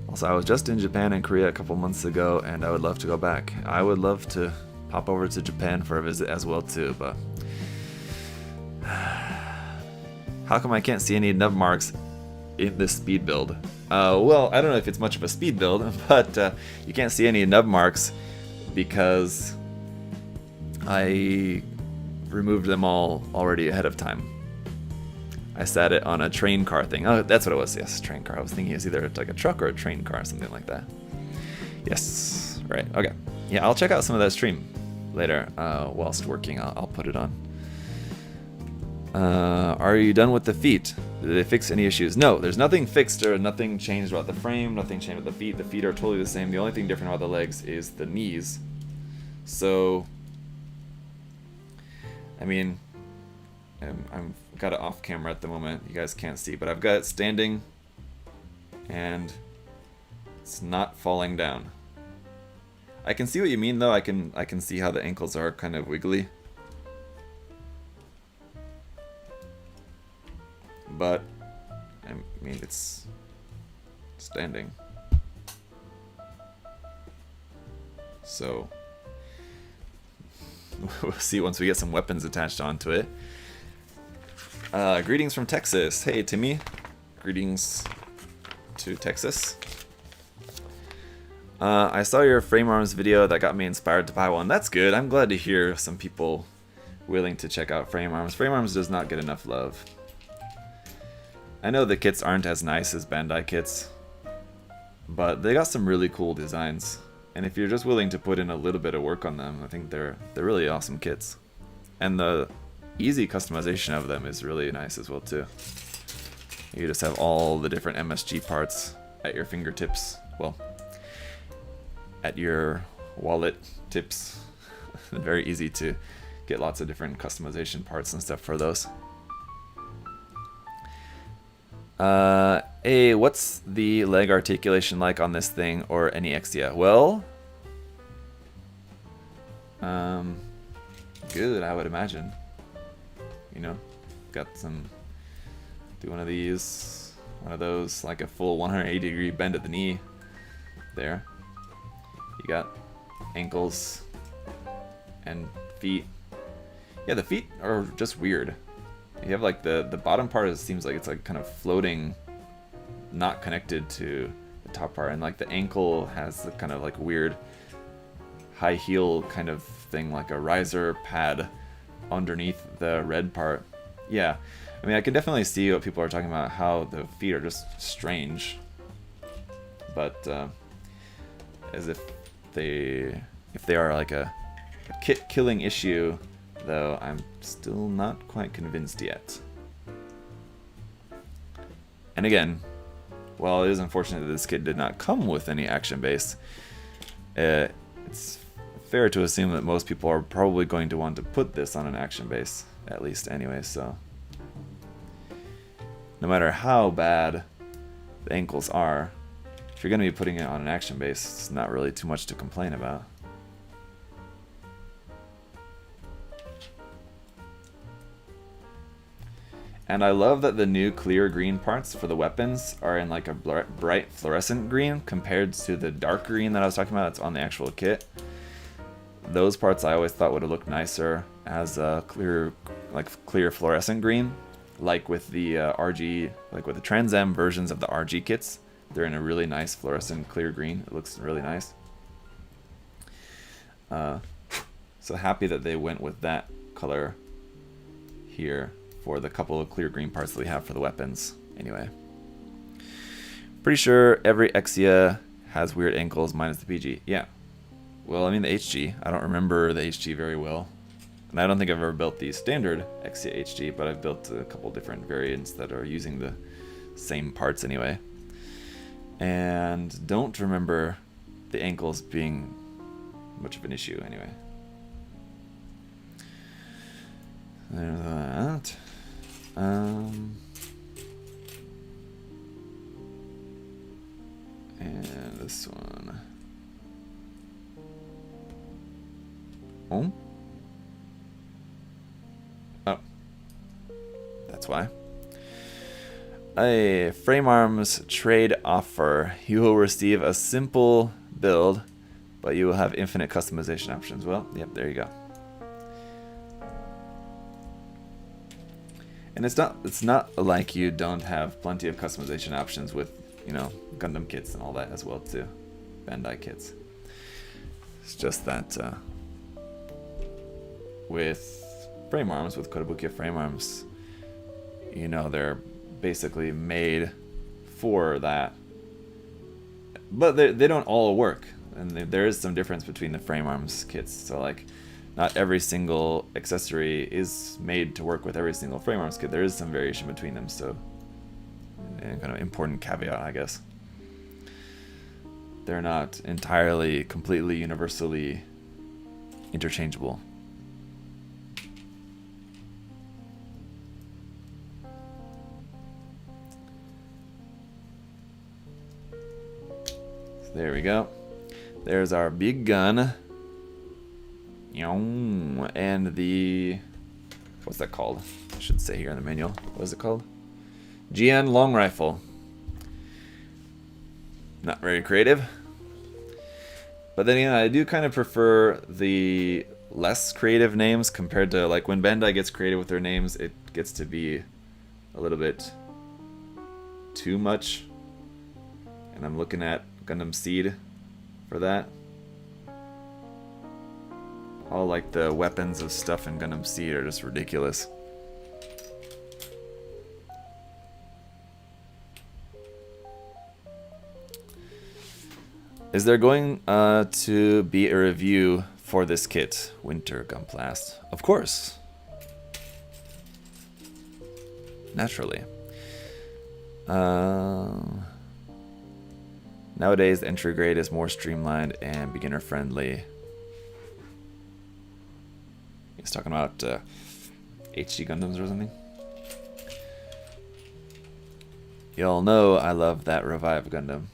Also, I was just in Japan and Korea a couple months ago, and I would love to go back. I would love to pop over to Japan for a visit as well too, but how come I can't see any nub marks in this speed build? Well, I don't know if it's much of a speed build, but you can't see any nub marks because I removed them all already ahead of time. I sat it on a train car thing. Oh, that's what it was. Yes, train car. I was thinking it was either like a truck or a train car or something like that. Yes, right. Okay. Yeah, I'll check out some of that stream later whilst working. I'll put it on. Are you done with the feet? Did they fix any issues? No, there's nothing fixed or nothing changed about the frame, nothing changed with the feet. The feet are totally the same. The only thing different about the legs is the knees. So, I mean, I'm got it off camera at the moment. You guys can't see, but I've got it standing and it's not falling down. I can see what you mean though. I can see how the ankles are kind of wiggly. But I mean, it's standing. So we'll see once we get some weapons attached onto it. Greetings from Texas. Hey, Timmy. Greetings to Texas. I saw your frame arms video that got me inspired to buy one. That's good. I'm glad to hear some people willing to check out frame arms. Frame arms does not get enough love. I know the kits aren't as nice as Bandai kits, but they got some really cool designs. And if you're just willing to put in a little bit of work on them, I think they're really awesome kits. And the easy customization of them is really nice as well too. You just have all the different MSG parts at your fingertips. Well, at your wallet tips. Very easy to get lots of different customization parts and stuff for those. Hey, what's the leg articulation like on this thing or any Exia? Well, good, I would imagine. You know, got some, do one of these, one of those, like a full 180-degree bend at the knee there. You got ankles and feet. Yeah, the feet are just weird. You have like the bottom part, it seems like it's like kind of floating, not connected to the top part, and like the ankle has the kind of like weird high heel kind of thing, like a riser pad underneath the red part. Yeah, I mean, I can definitely see what people are talking about, how the feet are just strange, but as if they are like a kit killing issue, though I'm still not quite convinced yet. And again, while it is unfortunate that this kit did not come with any action base, it's fair to assume that most people are probably going to want to put this on an action base, at least anyway, so no matter how bad the ankles are, if you're going to be putting it on an action base, it's not really too much to complain about. And I love that the new clear green parts for the weapons are in like a bright fluorescent green compared to the dark green that I was talking about. It's on the actual kit. Those parts I always thought would have looked nicer as a clear fluorescent green, like with the RG, like with the Trans Am versions of the RG kits. They're in a really nice fluorescent clear green. It looks really nice. So happy that they went with that color here for the couple of clear green parts that we have for the weapons. Anyway, pretty sure every Exia has weird ankles minus the PG. Yeah. Well, I mean the HG. I don't remember the HG very well. And I don't think I've ever built the standard Exia HG, but I've built a couple different variants that are using the same parts anyway. And don't remember the ankles being much of an issue anyway. There's that. And this one. Oh. Oh. That's why. A frame arms trade offer. You will receive a simple build, but you will have infinite customization options. Well, yep, there you go. And it's not like you don't have plenty of customization options with, you know, Gundam kits and all that as well too. Bandai kits. It's just that with frame arms, with Kotobukiya frame arms, you know, they're basically made for that. But they don't all work. And there is some difference between the frame arms kits. So like, not every single accessory is made to work with every single frame arms kit. There is some variation between them, so kind of important caveat, I guess. They're not entirely, completely, universally interchangeable. So there we go. There's our big gun. And the, what's that called? I should say here in the manual. What is it called? Jegan long rifle. Not very creative. But then again, I do kind of prefer the less creative names compared to like when Bandai gets creative with their names, it gets to be a little bit too much. And I'm looking at Gundam Seed for that. All like the weapons of stuff in Gundam Seed are just ridiculous. Is there going to be a review for this kit, Winter Gunblast? Of course. Naturally. Nowadays, the entry grade is more streamlined and beginner friendly. He's talking about HG Gundams or something. Y'all know I love that Revive Gundam.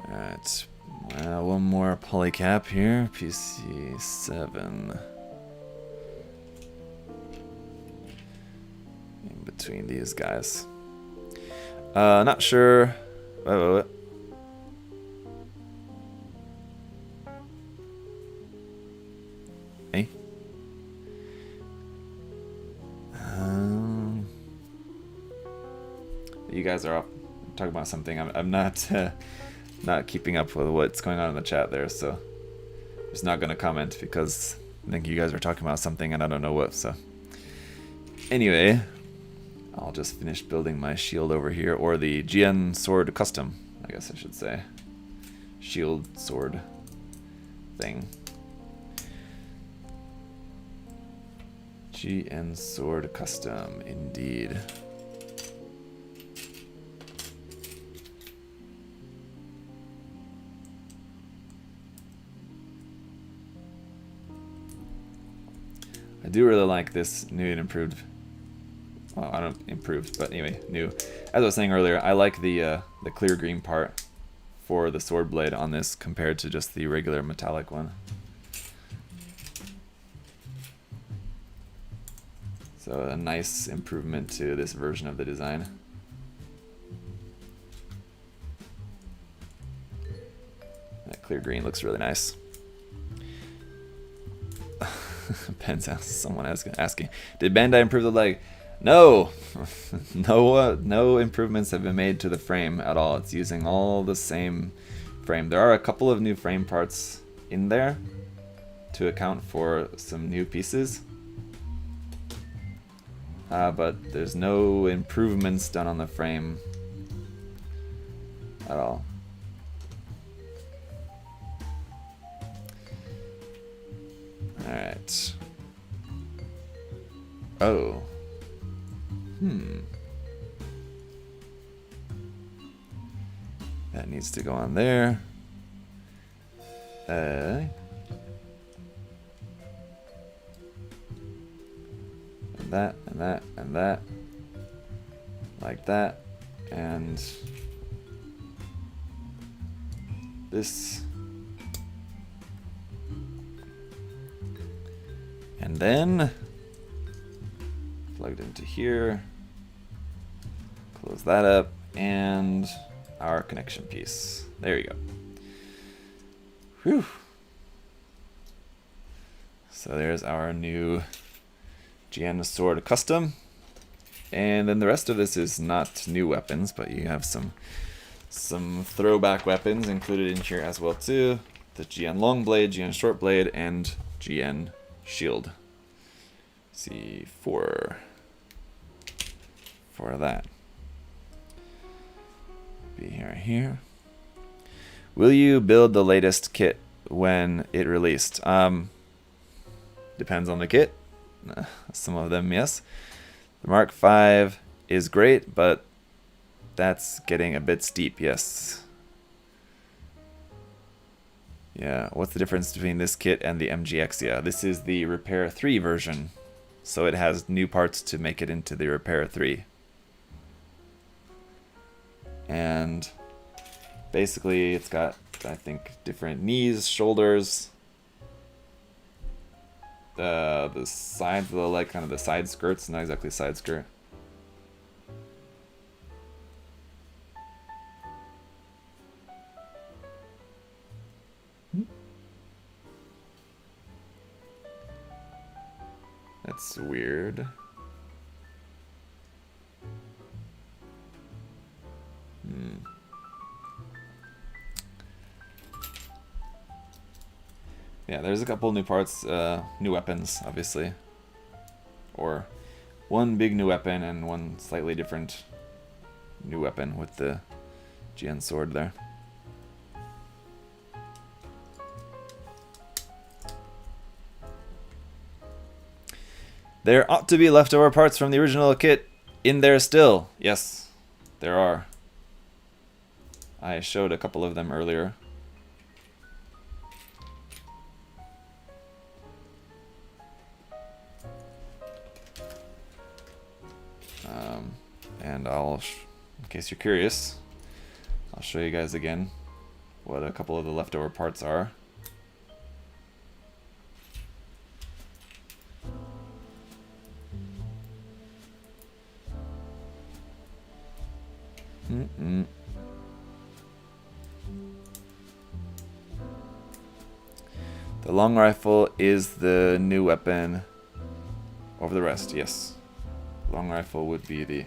Alright, one more polycap here, PC7. In between these guys. Not sure. Wait. Hey. You guys are all talking about something. I'm not not keeping up with what's going on in the chat there, so I'm just not gonna comment because I think you guys are talking about something and I don't know what. So anyway. I'll just finish building my shield over here, or the Jegan sword custom, I guess I should say. Shield sword thing. Jegan sword custom, indeed. I do really like this new and improved. Well, I don't improved, but anyway, new. As I was saying earlier, I like the clear green part for the sword blade on this compared to just the regular metallic one. So a nice improvement to this version of the design. That clear green looks really nice. Depends on someone asking, did Bandai improve the leg? No, no improvements have been made to the frame at all. It's using all the same frame. There are a couple of new frame parts in there to account for some new pieces, but there's no improvements done on the frame at all. Alright. Oh. That needs to go on there. And that, and that, and that. Like that. And this. And then plugged into here, close that up, and our connection piece. There you go. Whew. So there's our new Jegan sword custom. And then the rest of this is not new weapons, but you have some throwback weapons included in here as well too. The Jegan long blade, Jegan short blade, and Jegan shield. See, for that. Be here. Will you build the latest kit when it released? Depends on the kit. Some of them, yes. The Mark V is great, but that's getting a bit steep, yes. Yeah, what's the difference between this kit and the MG Exia? This is the Repair 3 version, so it has new parts to make it into the Repair 3. And basically it's got, I think, different knees, shoulders, the sides of the leg, kind of the side skirts, not exactly side skirt. That's weird. Yeah, there's a couple new parts, new weapons, obviously. Or one big new weapon and one slightly different new weapon with the Jegan sword there. There ought to be leftover parts from the original kit in there still. Yes, there are. I showed a couple of them earlier. And in case you're curious, I'll show you guys again what a couple of the leftover parts are. The long rifle is the new weapon over the rest, yes. Long rifle would be the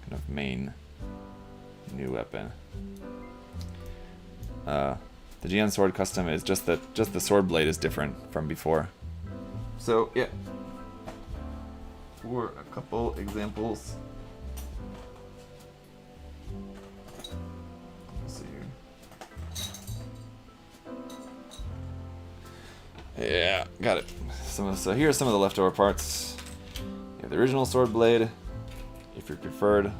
kind of main new weapon. The Jegan sword custom is just the sword blade is different from before. So yeah, for a couple examples. Let's see here. Yeah, got it. So here are some of the leftover parts. You have the original sword blade, if you're preferred.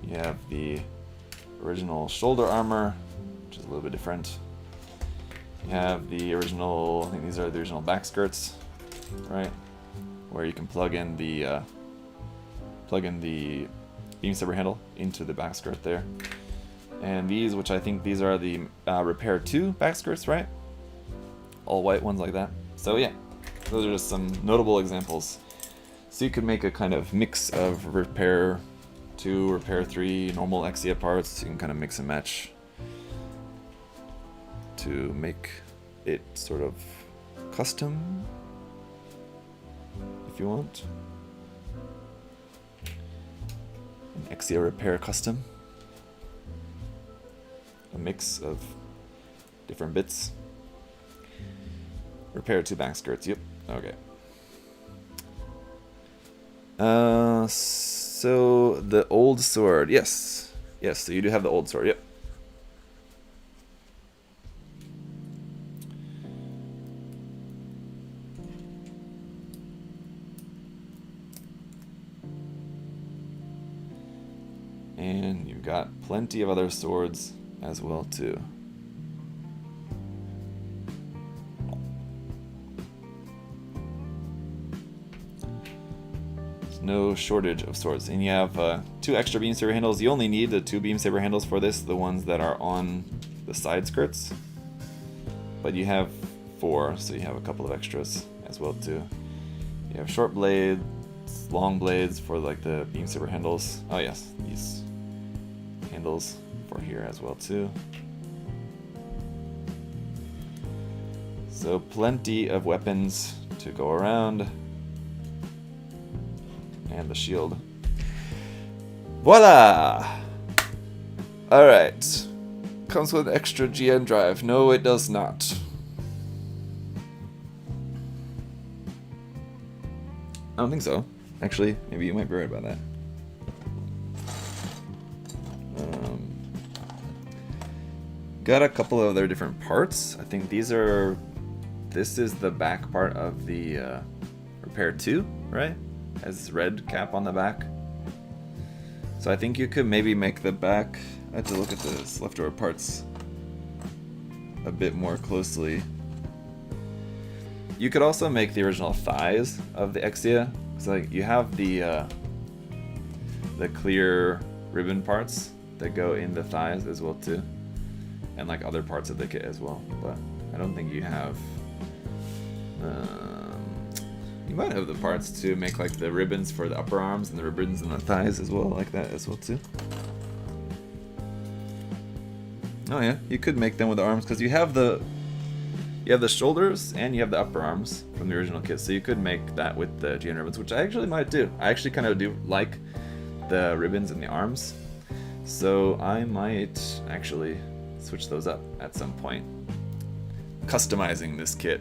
You have the original shoulder armor, which is a little bit different. You have the original, I think these are the original back skirts, right? Where you can plug in the beam saber handle into the back skirt there. And these, which I think these are the Repair 2 back skirts, right? All white ones like that. So yeah, those are just some notable examples. So you could make a kind of mix of Repair 2, Repair 3, normal Exia parts. So you can kind of mix and match to make it sort of custom, if you want. An Exia Repair custom. A mix of different bits. Repair 2 back skirts, yep, okay. So the old sword, yes. Yes, so you do have the old sword, yep. And you've got plenty of other swords as well too. No shortage of swords. And you have 2 extra beam saber handles. You only need the 2 beam saber handles for this, the ones that are on the side skirts. But you have 4, so you have a couple of extras as well too. You have short blades, long blades for like the beam saber handles. Oh yes, these handles for here as well too. So plenty of weapons to go around. And the shield. Voila! Alright. Comes with extra GN drive. No, it does not. I don't think so. Actually, maybe you might be right about that. Got a couple of other different parts. I think these are... This is the back part of the Repair 2, right? Has red cap on the back. So I think you could maybe make the back... I have to look at the leftover parts a bit more closely. You could also make the original thighs of the Exia. So like you have the clear ribbon parts that go in the thighs as well too. And like other parts of the kit as well. But I don't think you have... You might have the parts to make like the ribbons for the upper arms and the ribbons in the thighs as well, like that as well too. Oh yeah, you could make them with the arms because you have the shoulders and you have the upper arms from the original kit, so you could make that with the GN ribbons, which I actually might do. I actually kind of do like the ribbons in the arms, so I might actually switch those up at some point. Customizing this kit.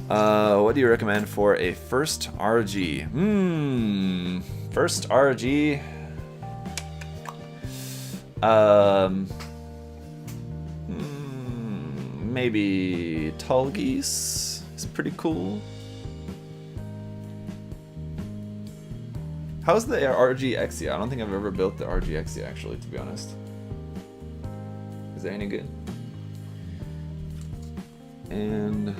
What do you recommend for a first RG? First RG. Maybe Tall Geese is pretty cool. How's the RG Exia? I don't think I've ever built the RG Exia actually, to be honest. Is that any good? And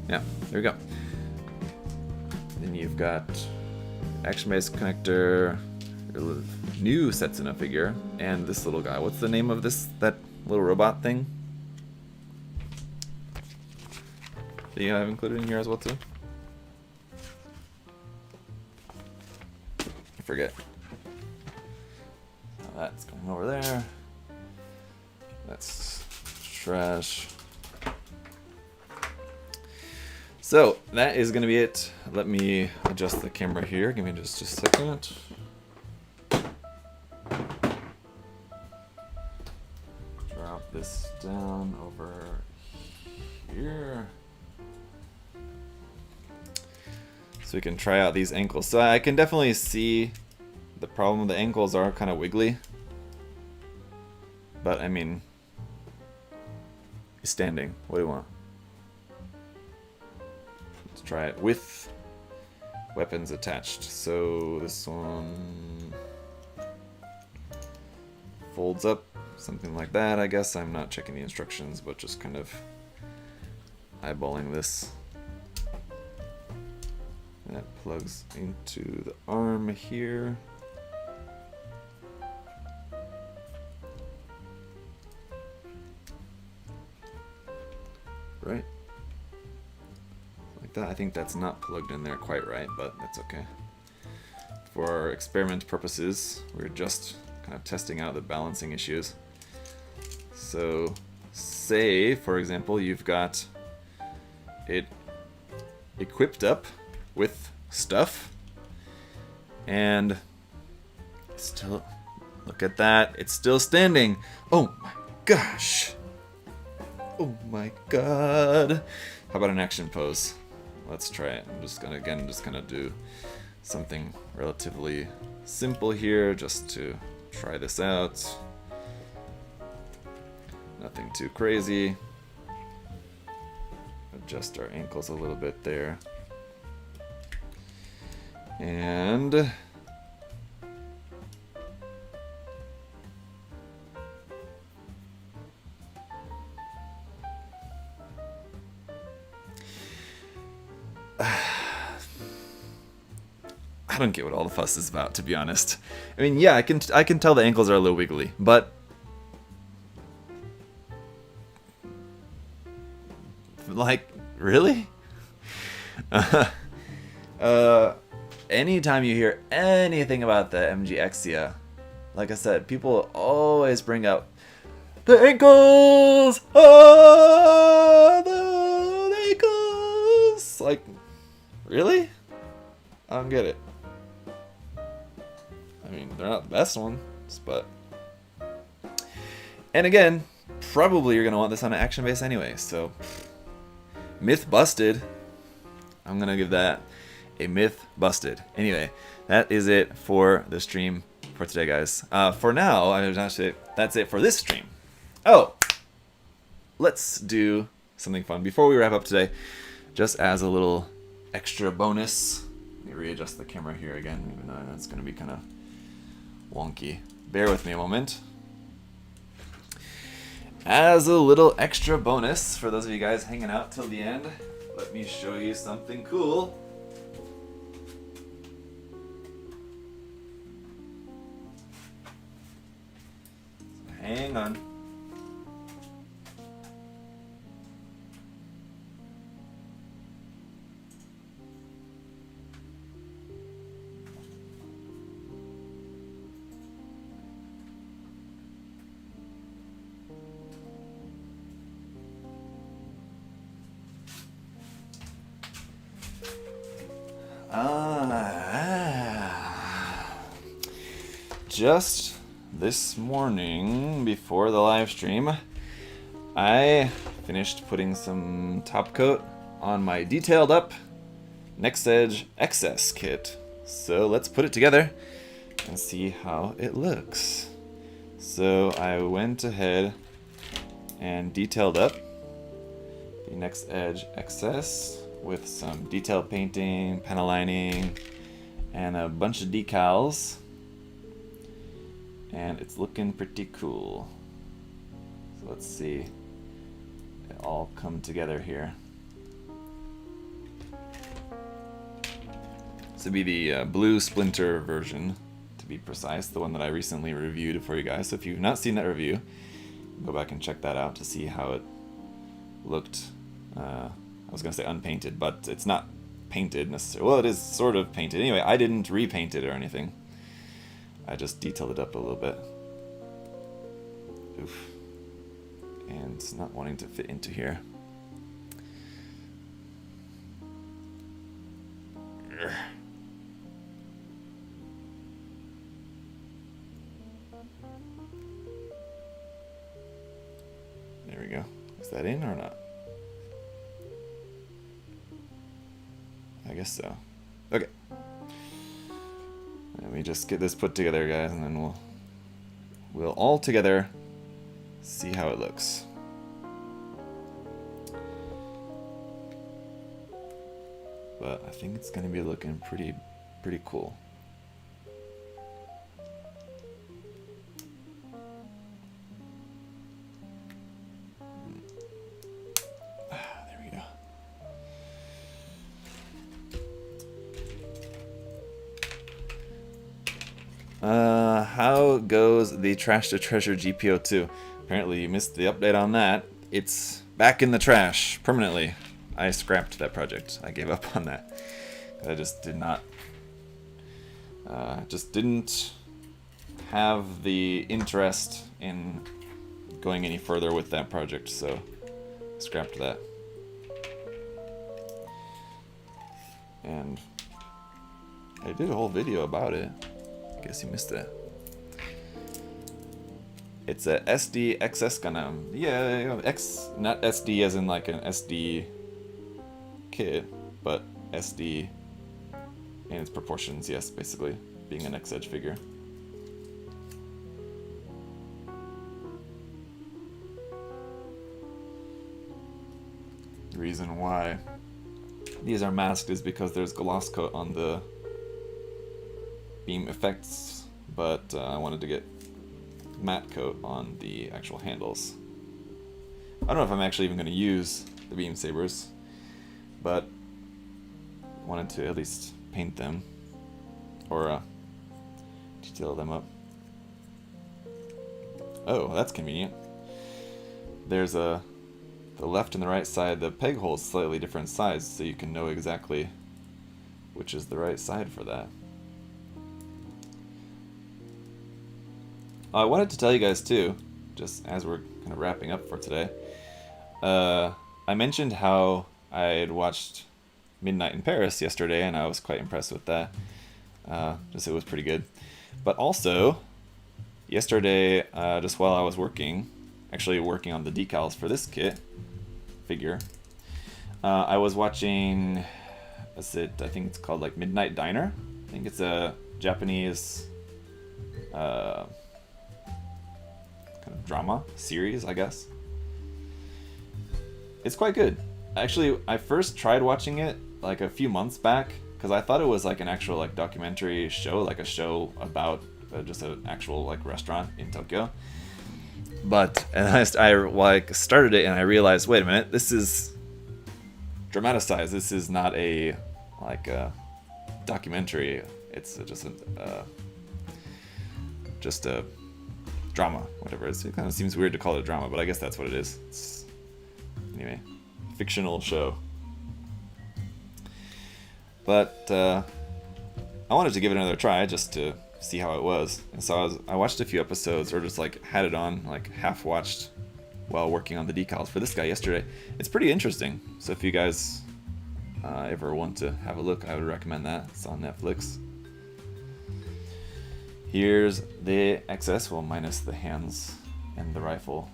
yeah, there we go. Then you've got action-based connector, new Setsuna figure, and this little guy. What's the name of that little robot thing? Do you have included in here as well too? I forget. That's going over there. That's trash. So that is gonna be it. Let me adjust the camera here. Give me just a second. Drop this down over here. So we can try out these ankles. So I can definitely see the problem. The ankles are kind of wiggly. But I mean, he's standing. What do you want? Let's try it with weapons attached. So this one folds up, something like that, I guess. I'm not checking the instructions, but just kind of eyeballing this. That plugs into the arm here. Right? Like that. I think that's not plugged in there quite right, but that's okay. For our experiment purposes, we're just kind of testing out the balancing issues. So, say, for example, you've got it equipped up with stuff, and still, look at that, it's still standing. Oh my gosh. Oh my god. How about an action pose? Let's try it. I'm just gonna, again, just gonna do something relatively simple here just to try this out. Nothing too crazy. Adjust our ankles a little bit there. And I don't get what all the fuss is about, to be honest. I mean, yeah, I can tell the ankles are a little wiggly, but like, really? Anytime you hear anything about the MG Exia, like I said, people always bring up the ankles! Ah, the ankles! Like, really? I don't get it. I mean, they're not the best ones, but... And again, probably you're going to want this on an action base anyway, so... Myth busted. I'm going to give that a myth busted. Anyway, that is it for the stream for today, guys. For now, that's it for this stream. Oh! Let's do something fun before we wrap up today. Just as a little extra bonus. Let me readjust the camera here again, even though that's going to be kind of wonky. Bear with me a moment. As a little extra bonus, for those of you guys hanging out till the end, let me show you something cool. Hang on. Just this morning, before the live stream, I finished putting some top coat on my detailed up Next Edge XS kit. So let's put it together and see how it looks. So I went ahead and detailed up the Next Edge XS with some detail painting, panel lining, and a bunch of decals. And it's looking pretty cool. So let's see it all come together here. This would be the blue splinter version, to be precise, the one that I recently reviewed for you guys. So if you've not seen that review, go back and check that out to see how it looked. I was going to say unpainted, but it's not painted necessarily. Well, it is sort of painted. Anyway, I didn't repaint it or anything. I just detailed it up a little bit. Oof. And it's not wanting to fit into here. There we go. Is that in or not? I guess so. Okay. Let me just get this put together, guys, and then we'll all together see how it looks. But I think it's going to be looking pretty cool. There we go. How goes the Trash to Treasure GPO2? Apparently you missed the update on that. It's back in the trash permanently. I scrapped that project. I gave up on that. I just did not... just didn't have the interest in going any further with that project, so scrapped that. And I did a whole video about it. Guess you missed it. It's a SD XS Gundam. Yeah, you know, X, not SD as in like an SD kit, but SD in its proportions, yes, basically, being an X-Edge figure. The reason why these are masked is because there's gloss coat on the beam effects, but I wanted to get matte coat on the actual handles. I don't know if I'm actually even going to use the beam sabers, but wanted to at least paint them or detail them up. Oh, that's convenient. There's the left and the right side, the peg hole's slightly different size, so you can know exactly which is the right side for that. I wanted to tell you guys too, just as we're kind of wrapping up for today, I mentioned how I had watched Midnight in Paris yesterday, and I was quite impressed with that. Just it was pretty good. But also, yesterday, just while I was working, actually working on the decals for this kit figure, I was watching, I think it's called like Midnight Diner. I think it's a Japanese kind of drama series, I guess. It's quite good. Actually, I first tried watching it like a few months back because I thought it was like an actual like documentary show, like a show about just an actual like restaurant in Tokyo. But and I like started it and I realized, wait a minute, this is dramatized. This is not a like a documentary. It's just a drama, whatever. It kind of seems weird to call it a drama, but I guess that's what it is. It's, anyway, fictional show. But I wanted to give it another try just to see how it was. And so I watched a few episodes, or just like had it on, like half watched while working on the decals for this guy yesterday. It's pretty interesting. So if you guys ever want to have a look, I would recommend that. It's on Netflix. Here's the XS, well, minus the hands and the rifle.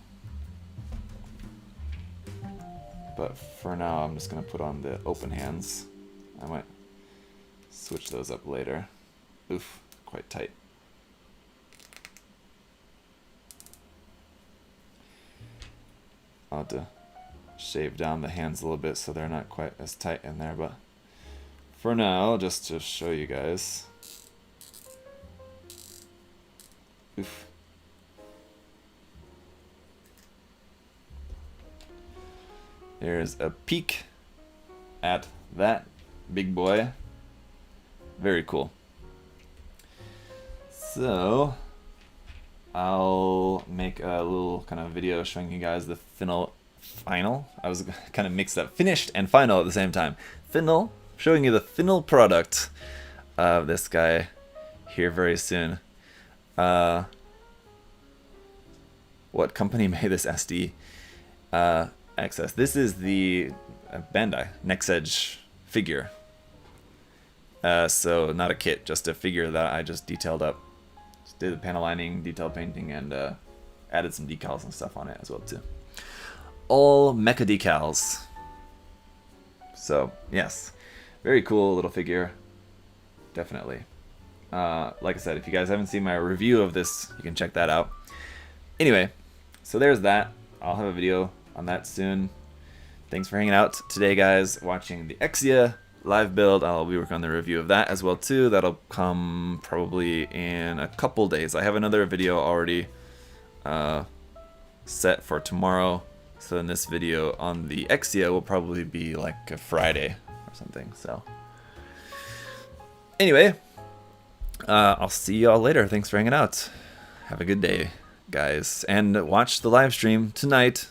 But for now, I'm just going to put on the open hands. I might switch those up later. Oof, quite tight. I'll have to shave down the hands a little bit so they're not quite as tight in there, but for now, just to show you guys. Oof. There's a peek at that big boy. Very cool. So I'll make a little kind of video showing you guys the final. I was kind of mixed up. Finished and final at the same time. Final, showing you the final product of this guy here very soon. What company made this SD XS? This is the Bandai Next-Edge figure. So not a kit, just a figure that I just detailed up. Just did the panel lining, detail painting, and added some decals and stuff on it as well too. All mecha decals. So yes, very cool little figure. Definitely. Like I said, if you guys haven't seen my review of this, you can check that out. Anyway, so there's that. I'll have a video on that soon. Thanks for hanging out today, guys, watching the Exia live build. I'll be working on the review of that as well too. That'll come probably in a couple days. I have another video already set for tomorrow. So then this video on the Exia will probably be like a Friday or something. So anyway, I'll see y'all later. Thanks for hanging out. Have a good day, guys. And watch the live stream tonight,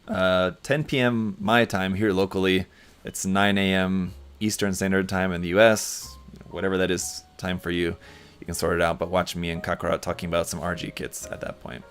10 p.m. my time here locally. It's 9 a.m. Eastern Standard Time in the US. Whatever that is time for you, you can sort it out. But watch me and Kakarot talking about some RG kits at that point.